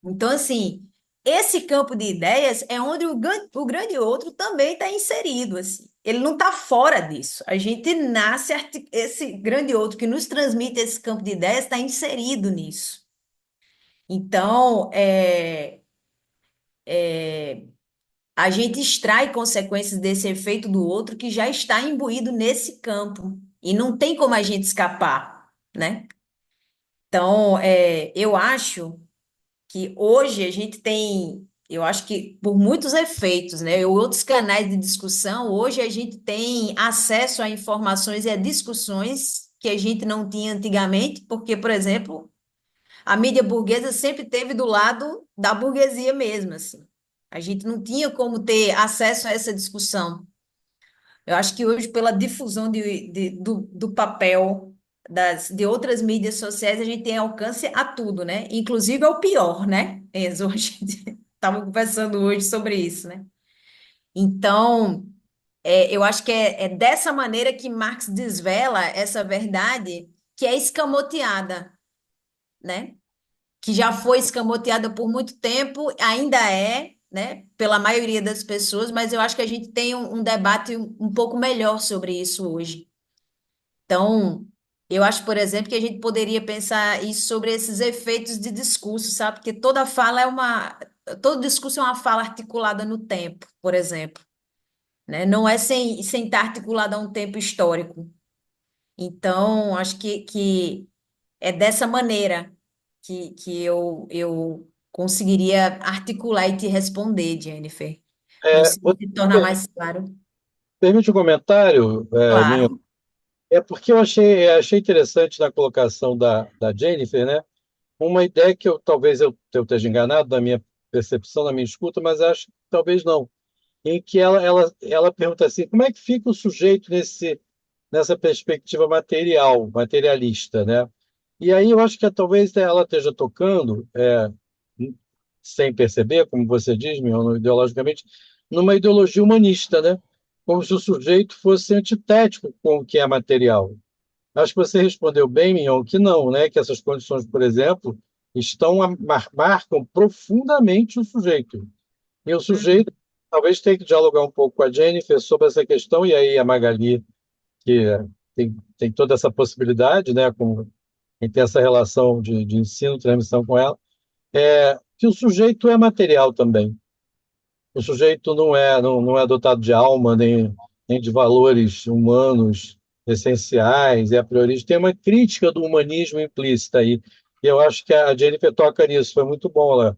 Então, assim, esse campo de ideias é onde o grande outro também está inserido, assim. Ele não está fora disso. A gente nasce, esse grande outro que nos transmite esse campo de ideias está inserido nisso. Então, a gente extrai consequências desse efeito do outro que já está imbuído nesse campo. E não tem como a gente escapar, né? Então, eu acho que hoje a gente tem, eu acho que por muitos efeitos, né, outros canais de discussão, hoje a gente tem acesso a informações e a discussões que a gente não tinha antigamente, porque, por exemplo, a mídia burguesa sempre teve do lado da burguesia mesmo, assim. A gente não tinha como ter acesso a essa discussão. Eu acho que hoje, pela difusão do papel de outras mídias sociais, a gente tem alcance a tudo, né? Inclusive ao pior, né, Enzo? A gente estava conversando hoje sobre isso, né? Então, eu acho que é dessa maneira que Marx desvela essa verdade que é escamoteada, né? Que já foi escamoteada por muito tempo, ainda é, né, pela maioria das pessoas, mas eu acho que a gente tem um debate um pouco melhor sobre isso hoje. Então, eu acho, por exemplo, que a gente poderia pensar isso sobre esses efeitos de discurso, sabe? Porque todo discurso é uma fala articulada no tempo, por exemplo, né? Não é sem estar articulada a um tempo histórico. Então, acho que é dessa maneira que eu conseguiria articular e te responder, Jennifer. Não sei Outra se torna mais claro. permite um comentário, minha. Claro. É porque eu achei interessante na colocação da Jennifer, né? Uma ideia que eu esteja enganado na minha percepção, na minha escuta, mas acho que talvez não. Em que ela pergunta assim, como é que fica o sujeito nessa perspectiva materialista, né? E aí eu acho que talvez ela esteja tocando, sem perceber, como você diz, meu, ideologicamente, numa ideologia humanista, né? Como se o sujeito fosse antitético com o que é material. Acho que você respondeu bem, Mignon, que não, né? Que essas condições, por exemplo, marcam profundamente o sujeito. E o Uhum. sujeito talvez tenha que dialogar um pouco com a Jennifer sobre essa questão, e aí a Magali, que tem toda essa possibilidade, né, com quem tem essa relação de ensino, transmissão com ela, que o sujeito é material também. O sujeito não é dotado de alma, nem de valores humanos essenciais e a priori. Tem uma crítica do humanismo implícita aí. E eu acho que a Jennifer toca nisso. Foi muito bom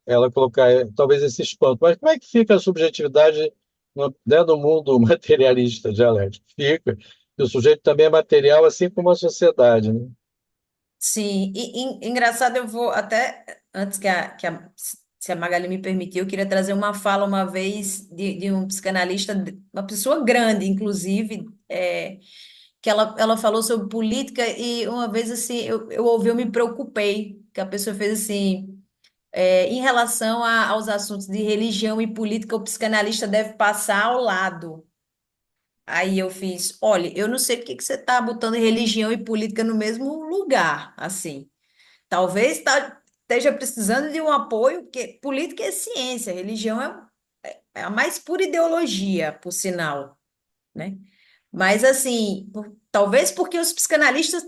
ela colocar talvez esse espanto. Mas como é que fica a subjetividade no mundo materialista dialético? Fica. E o sujeito também é material, assim como a sociedade, né? Sim, engraçado, eu vou até, antes se a Magali me permitir, eu queria trazer uma fala uma vez de um psicanalista, uma pessoa grande, inclusive, que ela falou sobre política e uma vez, assim, eu ouvi, eu me preocupei, que a pessoa fez assim, em relação aos assuntos de religião e política, o psicanalista deve passar ao lado. Aí eu fiz, olha, eu não sei por que que você está botando religião e política no mesmo lugar, assim. Talvez esteja precisando de um apoio, porque política é ciência, religião é a mais pura ideologia, por sinal, né? Mas, assim, talvez porque os psicanalistas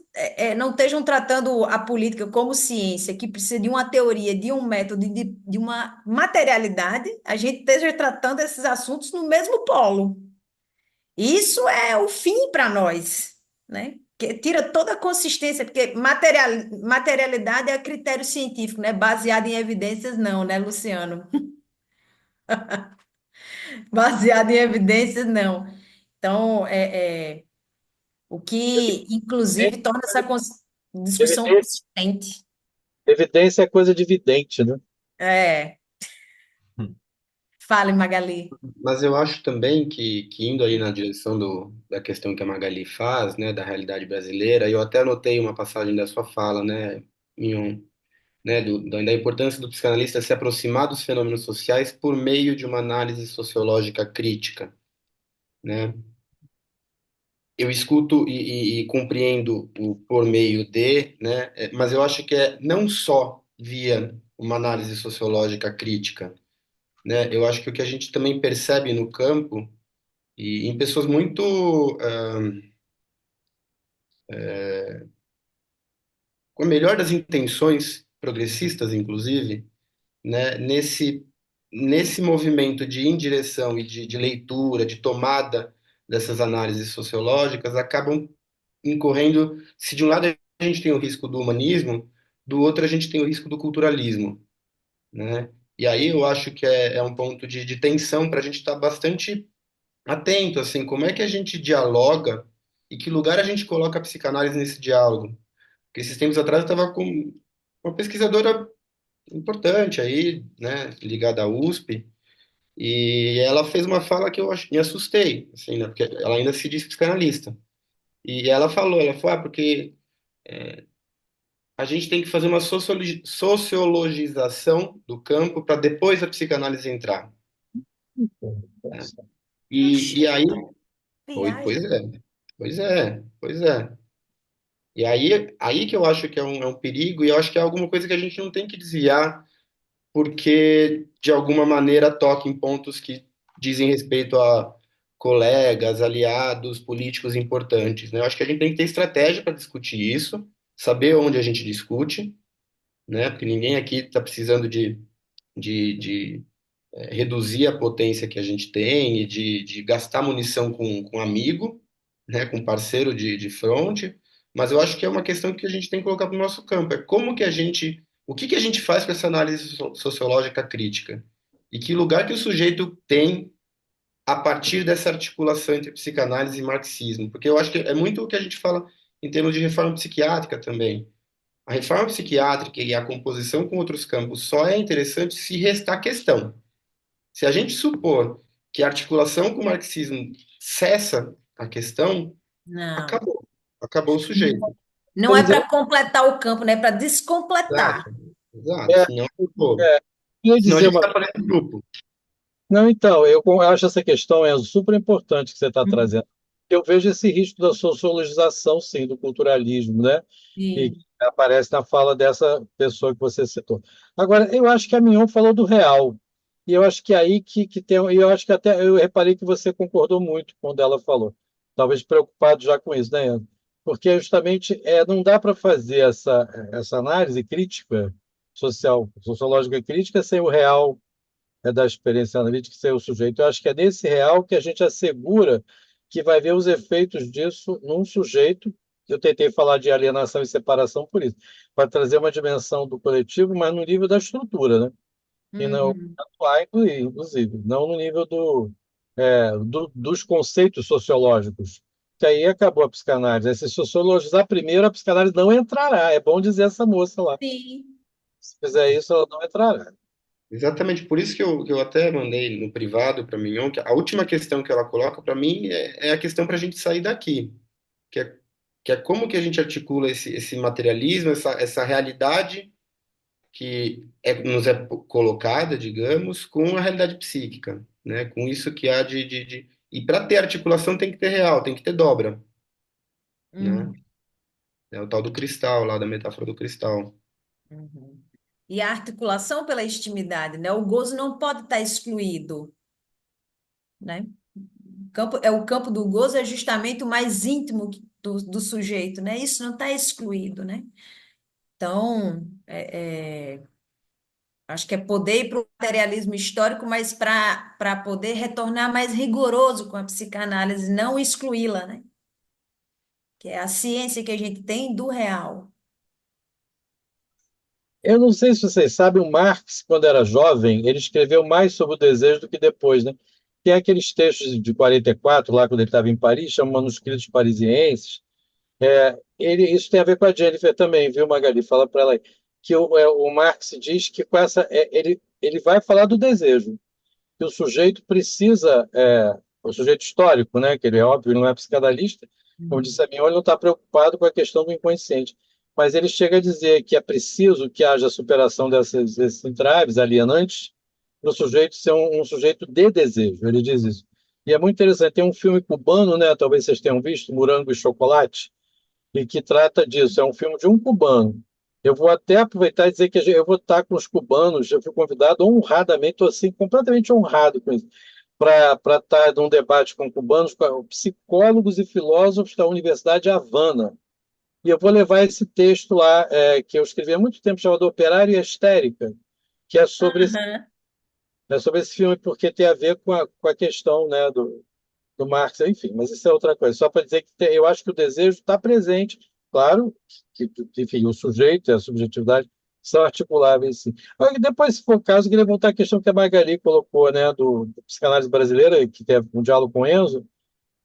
não estejam tratando a política como ciência, que precisa de uma teoria, de um método, de uma materialidade, a gente esteja tratando esses assuntos no mesmo polo. Isso é o fim para nós, né? Que tira toda a consistência, porque materialidade é critério científico, né? Baseado em evidências, não, né, Luciano? Baseado em evidências, não. Então, o que, inclusive, torna essa discussão Evidência, consistente. evidência é coisa de vidente, né? É, fale, Magali. Mas eu acho também que indo aí na direção da questão que a Magali faz, né, da realidade brasileira, eu até anotei uma passagem da sua fala, né, Mignon, né, da importância do psicanalista se aproximar dos fenômenos sociais por meio de uma análise sociológica crítica, né? Eu escuto e compreendo o por meio de, né, mas eu acho que é não só via uma análise sociológica crítica, né? Eu acho que o que a gente também percebe no campo e em pessoas muito com a melhor das intenções, progressistas inclusive, né, nesse movimento de indireção e de leitura, de tomada dessas análises sociológicas, acabam incorrendo, se de um lado a gente tem o risco do humanismo, do outro a gente tem o risco do culturalismo, né? E aí eu acho que é um ponto de tensão para a gente estar bastante atento, assim, como é que a gente dialoga e que lugar a gente coloca a psicanálise nesse diálogo. Porque esses tempos atrás eu estava com uma pesquisadora importante aí, né, ligada à USP, e ela fez uma fala que me assustei, assim, né, porque ela ainda se diz psicanalista. E ela falou, porque a gente tem que fazer uma sociologização do campo para depois a psicanálise entrar, né? Oxi, E aí, pois viagem. é, pois é. E aí que eu acho que é um perigo, e eu acho que é alguma coisa que a gente não tem que desviar porque de alguma maneira toca em pontos que dizem respeito a colegas, aliados, políticos importantes, né? Eu acho que a gente tem que ter estratégia para discutir isso, saber onde a gente discute, né? Porque ninguém aqui está precisando de reduzir a potência que a gente tem e de gastar munição com amigo, né? Com parceiro de fronte, mas eu acho que é uma questão que a gente tem que colocar para o nosso campo, é como que a gente, o que que a gente faz com essa análise sociológica crítica? E que lugar que o sujeito tem a partir dessa articulação entre psicanálise e marxismo? Porque eu acho que é muito o que a gente fala em termos de reforma psiquiátrica também. A reforma psiquiátrica e a composição com outros campos só é interessante se restar questão. Se a gente supor que a articulação com o marxismo cessa a questão, Não. acabou. Acabou o sujeito. Não é Pois é, para completar o campo, né? É para descompletar. Exato. Exato. é, Pô, é, ia senão a dizer gente uma. está fazendo grupo. Não, então, eu acho essa questão super importante que você está trazendo. Eu vejo esse risco da sociologização, sim, do culturalismo, né? E que Sim. aparece na fala dessa pessoa que você citou. Agora, eu acho que a Mignon falou do real. E eu acho que é aí que tem. E eu acho que até eu reparei que você concordou muito quando ela falou. talvez preocupados já com isso, né, Enzo? Porque justamente não dá para fazer essa análise crítica sociológica crítica sem o real da experiência analítica, sem o sujeito. Eu acho que é nesse real que a gente assegura que vai ver os efeitos disso num sujeito. Eu tentei falar de alienação e separação por isso, para trazer uma dimensão do coletivo, mas no nível da estrutura, né? E não Uhum. atuar, inclusive, não no nível dos conceitos sociológicos. Que aí acabou a psicanálise. Se sociologizar primeiro, a psicanálise não entrará. É bom dizer essa moça lá. Sim. Se fizer isso, ela não entrará. Exatamente por isso que eu até mandei no privado para Mignon, que a última questão que ela coloca para mim é a questão para a gente sair daqui, que é, que é como que a gente articula esse materialismo, essa realidade que nos é colocada, digamos, com a realidade psíquica, né? Com isso que há E para ter articulação tem que ter real, tem que ter dobra, né? Uhum. É o tal do cristal, lá da metáfora do cristal. Uhum. E a articulação pela intimidade, né? O gozo não pode estar excluído, né? O campo do gozo é justamente o mais íntimo do sujeito, né? Isso não está excluído, né? Então, acho que é poder ir para o materialismo histórico, mas para poder retornar mais rigoroso com a psicanálise, não excluí-la, né? Que é a ciência que a gente tem do real. Eu não sei se vocês sabem, o Marx, quando era jovem, ele escreveu mais sobre o desejo do que depois, né? Tem aqueles textos de 44, lá quando ele estava em Paris, chamam Manuscritos Parisienses. Isso tem a ver com a Jennifer também, viu, Magali? Fala para ela aí. Que o Marx diz que com ele vai falar do desejo, que o sujeito precisa, o sujeito histórico, né? Que ele é óbvio, ele não é psicanalista, como disse a minha, ele não está preocupado com a questão do inconsciente. Mas ele chega a dizer que é preciso que haja superação desses entraves alienantes para o sujeito ser um sujeito de desejo. Ele diz isso. E é muito interessante. Tem um filme cubano, né? Talvez vocês tenham visto, Morango e Chocolate, e que trata disso. É um filme de um cubano. Eu vou até aproveitar e dizer que eu vou estar com os cubanos. Eu fui convidado honradamente, estou assim, completamente honrado com isso, para estar num debate com cubanos, com psicólogos e filósofos da Universidade de Havana. E eu vou levar esse texto lá, que eu escrevi há muito tempo, chamado Operário e a Histérica, que Aham. é sobre esse filme, porque tem a ver com a questão, né, do Marx, enfim, mas isso é outra coisa. Só para dizer que eu acho que o desejo está presente, claro, enfim, o sujeito e a subjetividade são articuláveis, sim. Agora, depois, se for o caso, eu queria voltar à questão que a Magali colocou, né, do psicanálise brasileira, que teve um diálogo com o Enzo,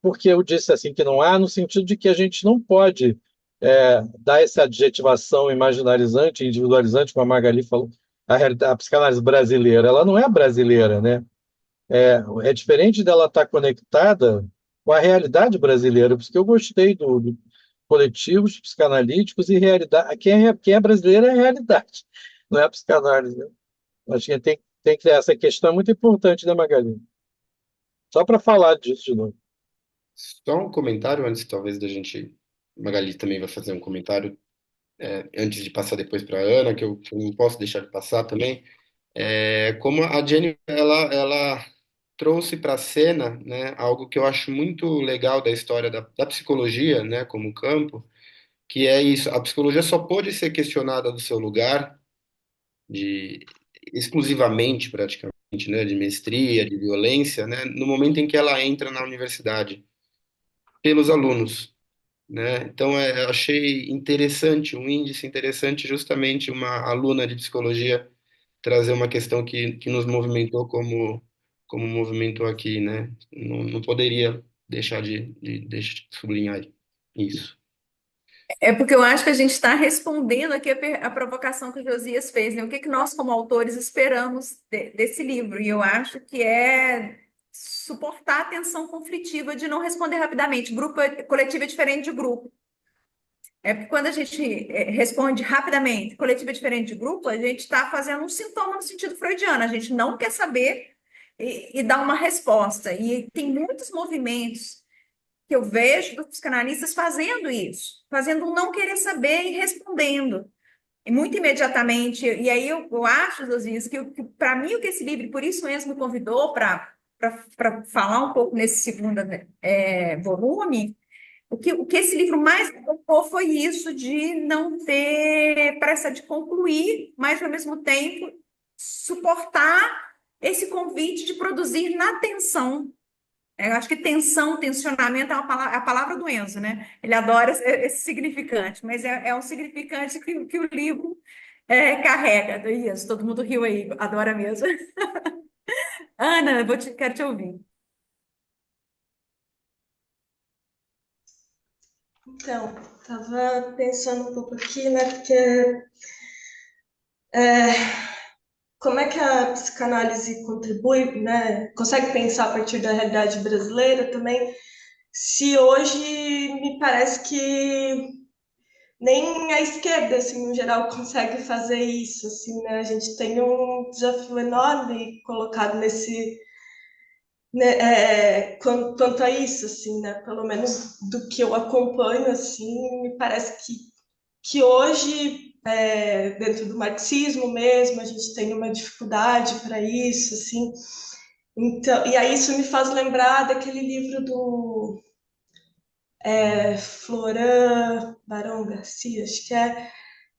porque eu disse assim que não há, no sentido de que a gente não pode dar essa adjetivação imaginarizante, individualizante, como a Magali falou, a psicanálise brasileira, ela não é brasileira, né? É diferente dela estar conectada com a realidade brasileira, porque eu gostei do coletivos psicanalíticos e realidade. Quem é brasileiro é a realidade, não é a psicanálise, né? Acho que tem que ter essa questão é muito importante, né, Magali? Só para falar disso de novo. Só um comentário antes, talvez, da gente. Magali também vai fazer um comentário antes de passar depois para a Ana, que eu não posso deixar de passar também. Como a Jenny ela trouxe para a cena, né, algo que eu acho muito legal da história da psicologia, né, como campo, que é isso. A psicologia só pode ser questionada do seu lugar de exclusivamente, praticamente, né, de mestria, de violência, né, no momento em que ela entra na universidade pelos alunos, né? Então, eu achei interessante, um índice interessante, justamente uma aluna de psicologia trazer uma questão que nos movimentou como movimentou aqui, né? Não poderia deixar de sublinhar isso. É porque eu acho que a gente está respondendo aqui a provocação que o Josias fez, né? O que que nós, como autores, esperamos desse livro? E eu acho que é suportar a tensão conflitiva de não responder rapidamente. Coletivo é diferente de grupo. É porque quando a gente responde rapidamente, coletivo é diferente de grupo, a gente está fazendo um sintoma no sentido freudiano. A gente não quer saber e dar uma resposta. E tem muitos movimentos que eu vejo dos psicanalistas fazendo isso, fazendo um não querer saber e respondendo. E muito imediatamente. E aí eu acho, Josias, que para mim o que esse livro, por isso mesmo me convidou para para falar um pouco nesse segundo volume, o que esse livro mais me tocou foi isso de não ter pressa de concluir, mas, ao mesmo tempo, suportar esse convite de produzir na tensão. Eu acho que tensão, tensionamento é a palavra do Enzo, né? Ele adora esse significante, mas é um significante que o livro carrega. Isso, todo mundo riu aí, adora mesmo. Ana, quero te ouvir. Então, estava pensando um pouco aqui, né? Porque como é que a psicanálise contribui, né? Consegue pensar a partir da realidade brasileira também? Se hoje me parece que nem a esquerda, assim, no geral, consegue fazer isso, assim, né? A gente tem um desafio enorme colocado nesse, né, quanto a isso, assim, né? Pelo menos do que eu acompanho, assim, me parece que hoje, dentro do marxismo mesmo, a gente tem uma dificuldade para isso, assim. Então, e aí isso me faz lembrar daquele livro do Floran Barão Garcia, acho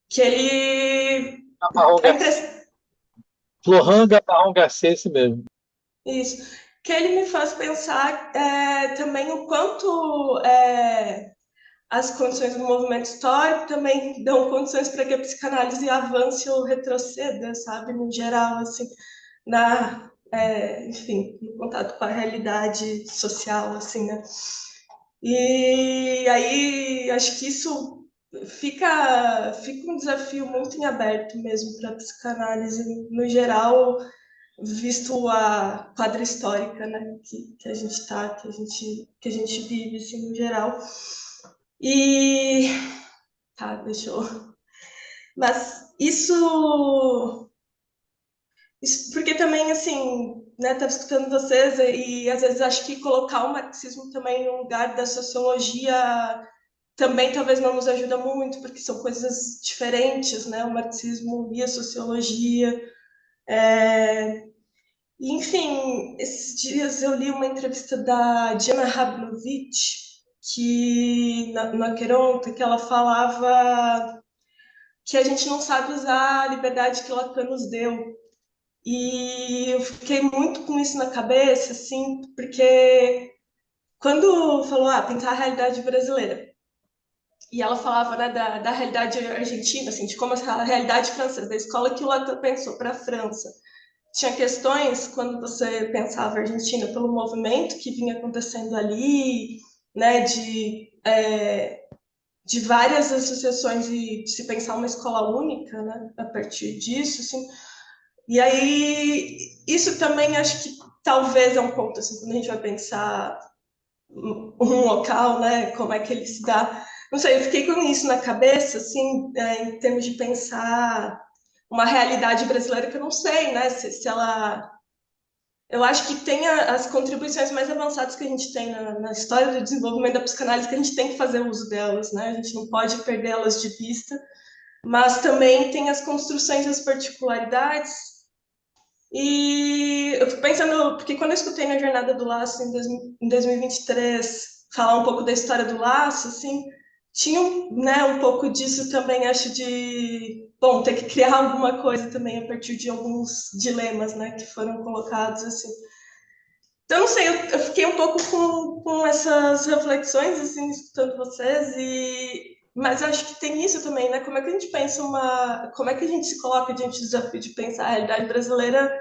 que ele Marrom a Garcia. impress- Floranga Marrom Garcia, esse mesmo. isso, que ele me faz pensar também o quanto as condições do movimento histórico também dão condições para que a psicanálise avance ou retroceda, sabe, no geral, assim, enfim, no contato com a realidade social, assim, né? E aí acho que isso fica um desafio muito em aberto mesmo para a psicanálise no geral, visto a quadra histórica, né, que a gente tá, que a gente vive assim no geral. E tá, deixa eu. Mas isso porque também assim, né, tava escutando vocês e às vezes acho que colocar o marxismo também no lugar da sociologia também talvez não nos ajuda muito, porque são coisas diferentes, né? O marxismo e a sociologia. Enfim, esses dias eu li uma entrevista da Diana Rabinovic, no Aqueronta, que ela falava que a gente não sabe usar a liberdade que Lacan nos deu. E eu fiquei muito com isso na cabeça, assim, porque quando falou, pensar a realidade brasileira, e ela falava, né, da realidade argentina, assim, de como a realidade francesa, da escola que o Lacan pensou para a França. Tinha questões, quando você pensava a Argentina, pelo movimento que vinha acontecendo ali, né, de várias associações e de se pensar uma escola única, né, a partir disso, assim. E aí, isso também acho que talvez é um ponto, assim, quando a gente vai pensar um local, né? Como é que ele se dá. Não sei, eu fiquei com isso na cabeça, assim, em termos de pensar uma realidade brasileira que eu não sei, né? Se ela. Eu acho que tem as contribuições mais avançadas que a gente tem na história do desenvolvimento da psicanálise, que a gente tem que fazer uso delas, né? A gente não pode perdê-las de vista, mas também tem as construções e as particularidades. E eu fico pensando, porque quando eu escutei na Jornada do Laço em 2023 falar um pouco da história do Laço, assim, tinha né, um pouco disso também, acho, de, bom, ter que criar alguma coisa também a partir de alguns dilemas, né, que foram colocados, assim. Então, não sei, eu fiquei um pouco com essas reflexões, assim, escutando vocês, mas eu acho que tem isso também, né, como é que a gente pensa como é que a gente se coloca diante do desafio de pensar a realidade brasileira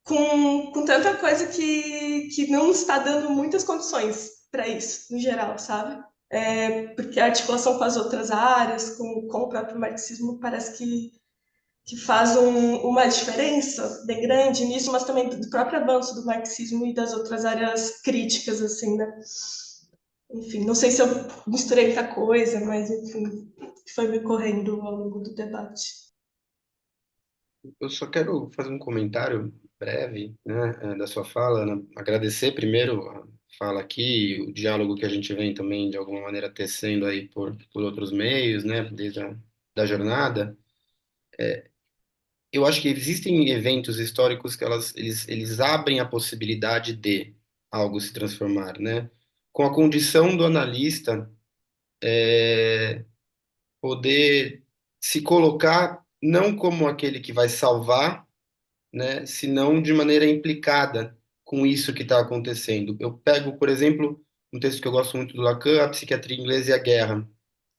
com tanta coisa que não está dando muitas condições para isso, no geral, sabe? Porque a articulação com as outras áreas, com o próprio marxismo, parece que faz uma diferença bem grande nisso, mas também do próprio avanço do marxismo e das outras áreas críticas, assim, né? Enfim, não sei se eu misturei muita coisa, mas enfim, foi me correndo ao longo do debate. Eu só quero fazer um comentário breve, né, da sua fala, Ana. Agradecer primeiro a fala aqui, o diálogo que a gente vem também, de alguma maneira, tecendo aí por outros meios, né, desde da jornada. eu acho que existem eventos históricos que eles abrem a possibilidade de algo se transformar, né? Com a condição do analista poder se colocar não como aquele que vai salvar, né, senão de maneira implicada com isso que está acontecendo. Eu pego, por exemplo, um texto que eu gosto muito do Lacan, A Psiquiatria Inglesa e a Guerra.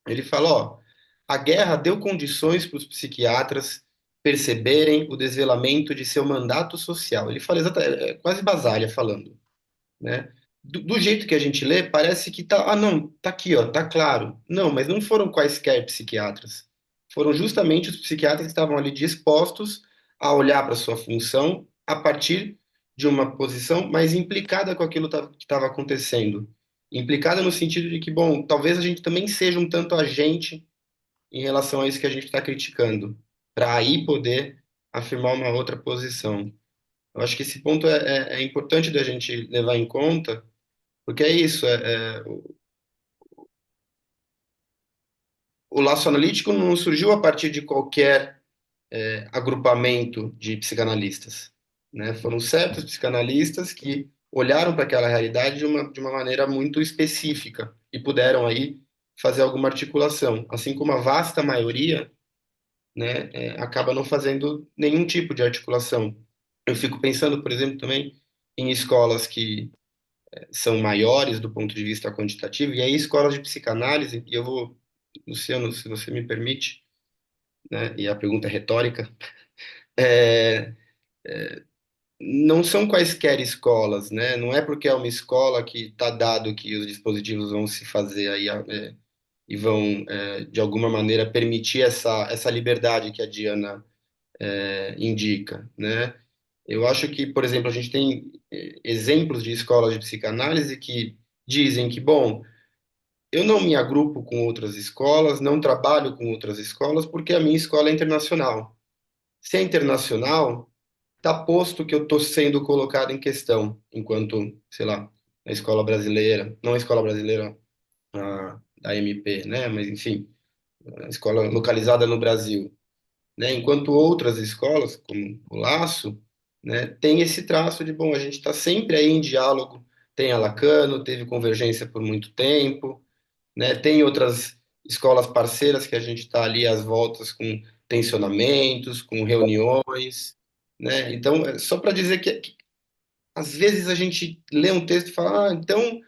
Ele fala, ó, a guerra deu condições para os psiquiatras perceberem o desvelamento de seu mandato social. Ele fala exatamente, é quase Basaglia falando, né? Do jeito que a gente lê, parece que tá, ah, não, tá aqui, ó, tá claro. Não, mas não foram quaisquer psiquiatras. Foram justamente os psiquiatras que estavam ali dispostos a olhar para sua função a partir de uma posição mais implicada com aquilo que estava acontecendo. Implicada no sentido de que, bom, talvez a gente também seja um tanto agente em relação a isso que a gente está criticando, para aí poder afirmar uma outra posição. Eu acho que esse ponto é importante da gente levar em conta, porque é isso, o laço analítico não surgiu a partir de qualquer agrupamento de psicanalistas, né? Foram certos psicanalistas que olharam para aquela realidade de uma maneira muito específica e puderam aí fazer alguma articulação, assim como a vasta maioria, né, acaba não fazendo nenhum tipo de articulação. Eu fico pensando, por exemplo, também em escolas que são maiores do ponto de vista quantitativo, e aí escolas de psicanálise, e eu vou, Luciano, se você me permite, né, e a pergunta é retórica, é, não são quaisquer escolas, né, não é porque é uma escola que está dado que os dispositivos vão se fazer aí, e vão, de alguma maneira, permitir essa liberdade que a Diana indica, né? Eu acho que, por exemplo, a gente tem exemplos de escolas de psicanálise que dizem que, bom, eu não me agrupo com outras escolas, não trabalho com outras escolas, porque a minha escola é internacional. Se é internacional, está posto que eu estou sendo colocado em questão, enquanto, sei lá, a escola brasileira, não a escola brasileira da MP, né? Mas, enfim, a escola localizada no Brasil, né? Enquanto outras escolas, como o Laço, né, tem esse traço de, bom, a gente está sempre aí em diálogo, tem a Lacano, teve Convergência por muito tempo, né? Tem outras escolas parceiras que a gente está ali às voltas com tensionamentos, com reuniões, né? Então, é só para dizer que às vezes a gente lê um texto e fala, ah, então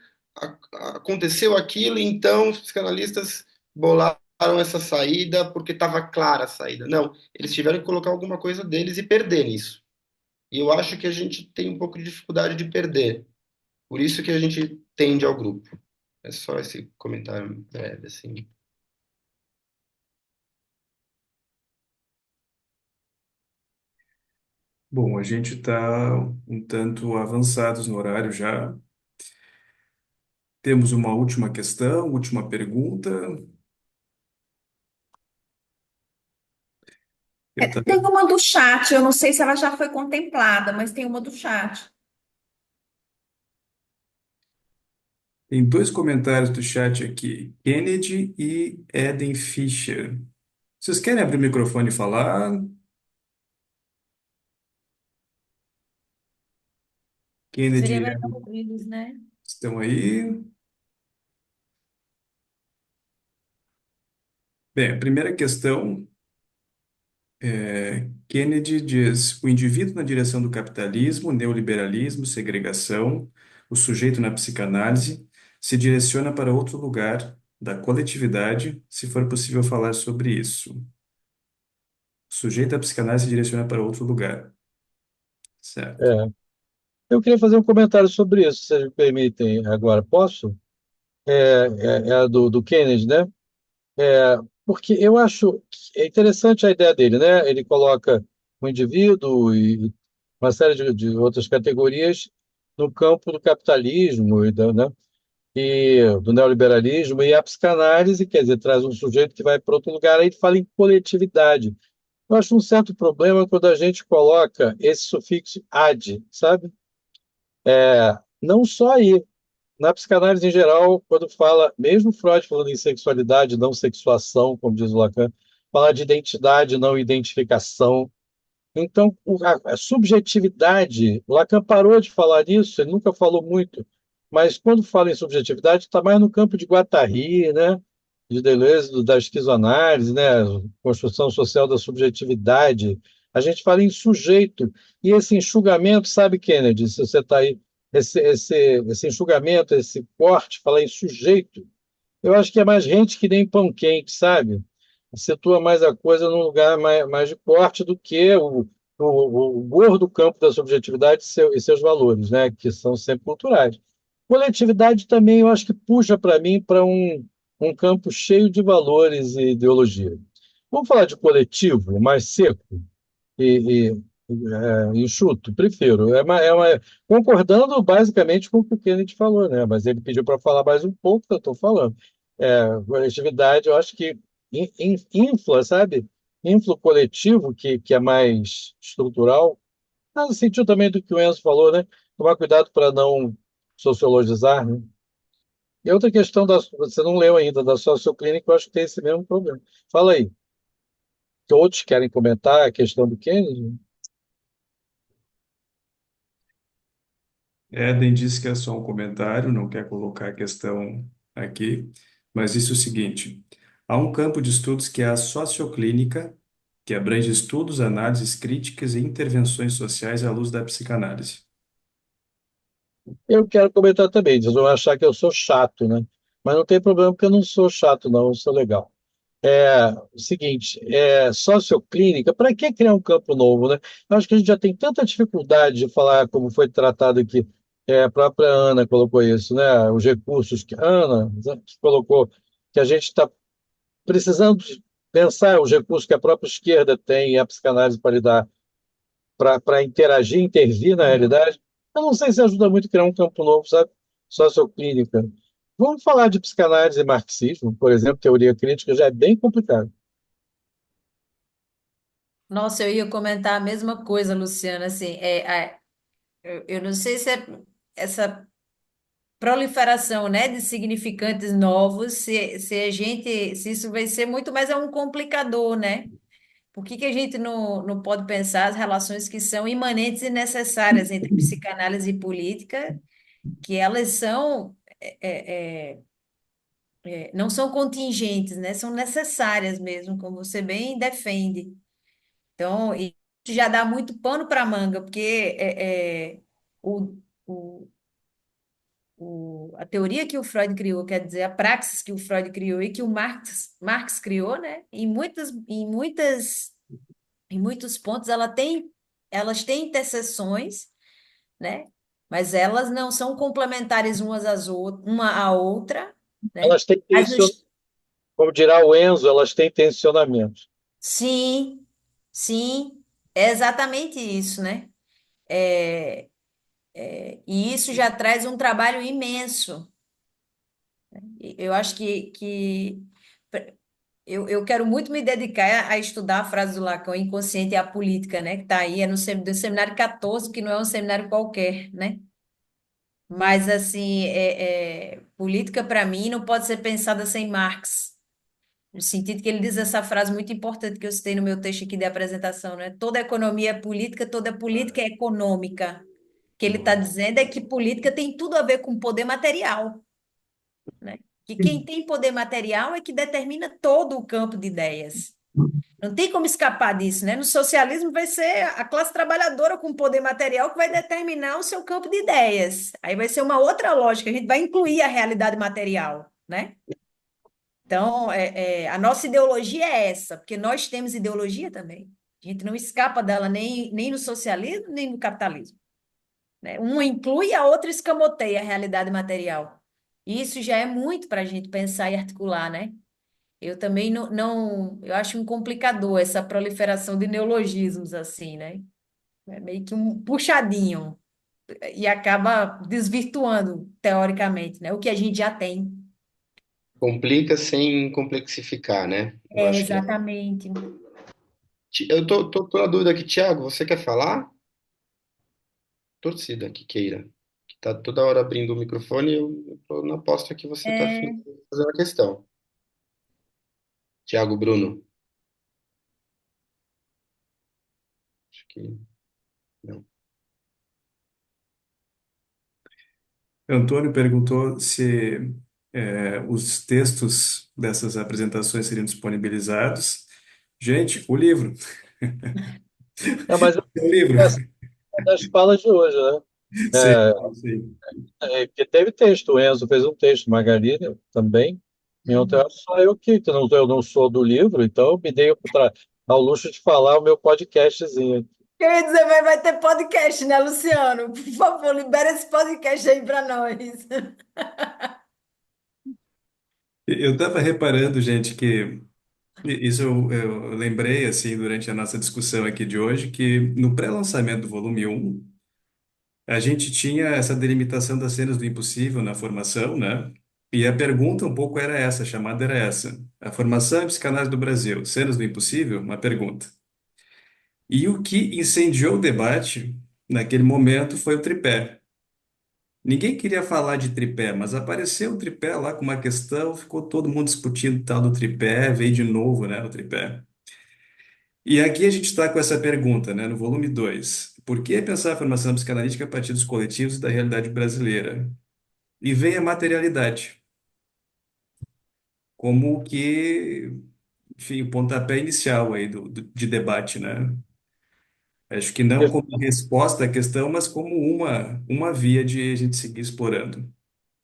aconteceu aquilo, então os psicanalistas bolaram essa saída porque estava clara a saída. Não, eles tiveram que colocar alguma coisa deles e perder nisso. E eu acho que a gente tem um pouco de dificuldade de perder. Por isso que a gente tende ao grupo. É só esse comentário breve, assim. Bom, a gente está um tanto avançados no horário já. Temos uma última questão, última pergunta. Eu Tem também. uma do chat, eu não sei se ela já foi contemplada, mas tem uma do chat. Tem dois comentários do chat aqui, Kennedy e Eden Fischer. Vocês querem abrir o microfone e falar? Kennedy Seria e melhor Eden ouvi-los, né? estão aí? Bem, a primeira questão, Kennedy diz: o indivíduo na direção do capitalismo, neoliberalismo, segregação, o sujeito na psicanálise, se direciona para outro lugar da coletividade, se for possível falar sobre isso. O sujeito da psicanálise se direciona para outro lugar. Certo. É, eu queria fazer um comentário sobre isso, se vocês me permitem agora. Posso? É a do Kennedy, né? Porque eu acho que é interessante a ideia dele, né? Ele coloca o indivíduo e uma série de outras categorias no campo do capitalismo né? E do neoliberalismo e a psicanálise, quer dizer, traz um sujeito que vai para outro lugar, aí ele fala em coletividade. Eu acho um certo problema quando a gente coloca esse sufixo "ad", sabe? Não só aí, na psicanálise em geral, quando fala, mesmo Freud falando em sexualidade, não sexuação, como diz o Lacan, fala de identidade, não identificação. Então, a subjetividade, o Lacan parou de falar nisso, ele nunca falou muito, mas quando fala em subjetividade, está mais no campo de Guattari, né? De Deleuze, da esquizoanálise, né? Construção social da subjetividade. A gente fala em sujeito, e esse enxugamento, sabe, Kennedy, se você está aí, esse enxugamento, esse corte, falar em sujeito, eu acho que é mais gente que nem pão quente, sabe? Situa mais a coisa num lugar mais de corte do que o gordo campo da subjetividade e seus valores, né? Que são sempre culturais. Coletividade também eu acho que puxa para mim para um campo cheio de valores e ideologia. Vamos falar de coletivo, mais seco e enxuto, prefiro. Concordando basicamente com o que o Kennedy falou, né? Mas ele pediu para falar mais um pouco, eu estou falando. Coletividade, eu acho que infla, sabe? Infla o coletivo, que é mais estrutural. No sentido também do que o Enzo falou, né? Tomar cuidado para não sociologizar, né? E outra questão, você não leu ainda, da socioclínica, eu acho que tem esse mesmo problema. Fala aí. Todos querem comentar a questão do Kennedy? Éden disse que é só um comentário, não quer colocar a questão aqui, mas disse o seguinte: há um campo de estudos que é a socioclínica, que abrange estudos, análises críticas e intervenções sociais à luz da psicanálise. Eu quero comentar também, vocês vão achar que eu sou chato, né? Mas não tem problema, porque eu não sou chato, não, eu sou legal. O seguinte, socioclínica, para que criar um campo novo, né? Eu acho que a gente já tem tanta dificuldade de falar como foi tratado aqui. A própria Ana colocou isso, né? Os recursos que Ana que colocou, que a gente está precisando de pensar os recursos que a própria esquerda tem e a psicanálise para lidar, para interagir, intervir na realidade. Eu não sei se ajuda muito a criar um campo novo, sabe? Socioclínica. Vamos falar de psicanálise e marxismo, por exemplo, teoria crítica já é bem complicado. Nossa, eu ia comentar a mesma coisa, Luciana, assim, eu não sei se é essa proliferação, né, de significantes novos, se isso vai ser muito mais é um complicador, né? Por que que a gente não pode pensar as relações que são imanentes e necessárias entre psicanálise e política, que elas são, não são contingentes, né? São necessárias mesmo, como você bem defende. Então, isso já dá muito pano para manga, porque o, o, a teoria que o Freud criou, quer dizer, a praxis que o Freud criou e que o Marx criou, né? Em muitos pontos elas têm interseções, né? Mas elas não são complementares uma à outra, né? Elas têm Mas como dirá o Enzo, elas têm tensionamento. sim, sim, é exatamente isso, né? É, e isso já traz um trabalho imenso. Eu acho que eu quero muito me dedicar a estudar a frase do Lacan, o inconsciente e a política, né? Que está aí, é do seminário 14, que não é um seminário qualquer, né? Mas, assim, política, para mim, não pode ser pensada sem Marx. No sentido que ele diz essa frase muito importante que eu citei no meu texto aqui de apresentação, né? Toda economia é política, toda política é econômica. O que ele está dizendo é que política tem tudo a ver com poder material, né? Que quem tem poder material é que determina todo o campo de ideias. Não tem como escapar disso, né? No socialismo vai ser a classe trabalhadora com poder material que vai determinar o seu campo de ideias. Aí vai ser uma outra lógica, a gente vai incluir a realidade material, né? Então, a nossa ideologia é essa, porque nós temos ideologia também. A gente não escapa dela nem no socialismo, nem no capitalismo, né? Uma inclui, a outra escamoteia a realidade material. Isso já é muito para a gente pensar e articular, né? Eu também eu acho um complicador essa proliferação de neologismos assim, né? É meio que um puxadinho e acaba desvirtuando, teoricamente, né? O que a gente já tem. Complica sem complexificar, né? Eu É, acho que exatamente. eu tô na dúvida aqui, Thiago, você quer falar? Torcida que queira. Que tá toda hora abrindo o microfone e eu tô na aposta que você tá afim É, de fazer uma questão. Thiago Bruno. que não. Antônio perguntou se os textos dessas apresentações seriam disponibilizados. Gente, o livro. Mas O livro. essa é uma das falas de hoje, né? Sim, É, sim. que teve texto, o Enzo fez um texto, Margarida também. Em Uhum. outra, só eu não sou do livro, então eu me dei ao luxo de falar o meu podcastzinho. Eu ia dizer, vai ter podcast, né, Luciano? Por favor, libera esse podcast aí para nós. Eu estava reparando, gente, que isso eu lembrei, assim, durante a nossa discussão aqui de hoje, que no pré-lançamento do volume um a gente tinha essa delimitação das cenas do impossível na formação, né? E a pergunta um pouco era essa, a chamada era essa. A formação em psicanálise do Brasil, cenas do impossível? Uma pergunta. E o que incendiou o debate naquele momento foi o tripé. Ninguém queria falar de tripé, mas apareceu o tripé lá com uma questão, ficou todo mundo discutindo o tal do tripé, veio de novo, né, o tripé. E aqui a gente está com essa pergunta, né, no volume 2. Por que pensar a formação psicanalítica a partir dos coletivos e da realidade brasileira? E vem a materialidade, como que, enfim, o pontapé inicial aí de debate, né? Acho que não como resposta à questão, mas como uma via de a gente seguir explorando.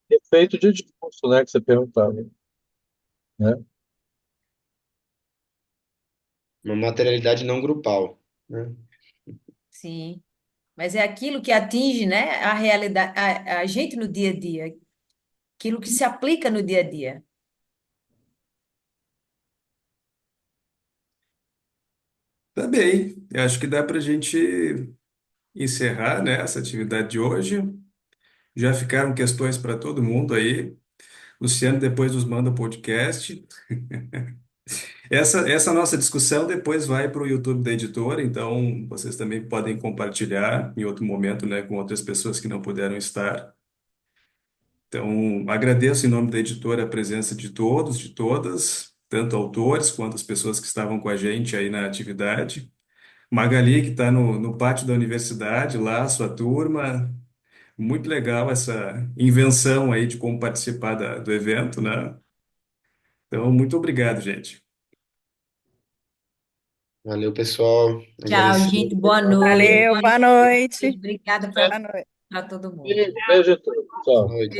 Efeito de discurso, né, que você perguntava, né? Uma materialidade não grupal, né? Sim, mas é aquilo que atinge, né, a realidade, a gente no dia a dia, aquilo que se aplica no dia a dia. Tá bem, eu acho que dá para a gente encerrar, né, essa atividade de hoje. Já ficaram questões para todo mundo aí. Luciano depois nos manda o podcast. Essa nossa discussão depois vai para o YouTube da editora, então vocês também podem compartilhar em outro momento, né, com outras pessoas que não puderam estar. Então, agradeço em nome da editora a presença de todos, de todas, tanto autores quanto as pessoas que estavam com a gente aí na atividade. Magali, que está no pátio da universidade, lá, sua turma. Muito legal essa invenção aí de como participar do evento, né? Então, muito obrigado, gente. Valeu, pessoal. Tchau, Agradecer. gente. Boa noite. Valeu, boa noite. Obrigada Boa noite. para todo mundo. Beijo, beijo a todos. Boa Tchau. noite.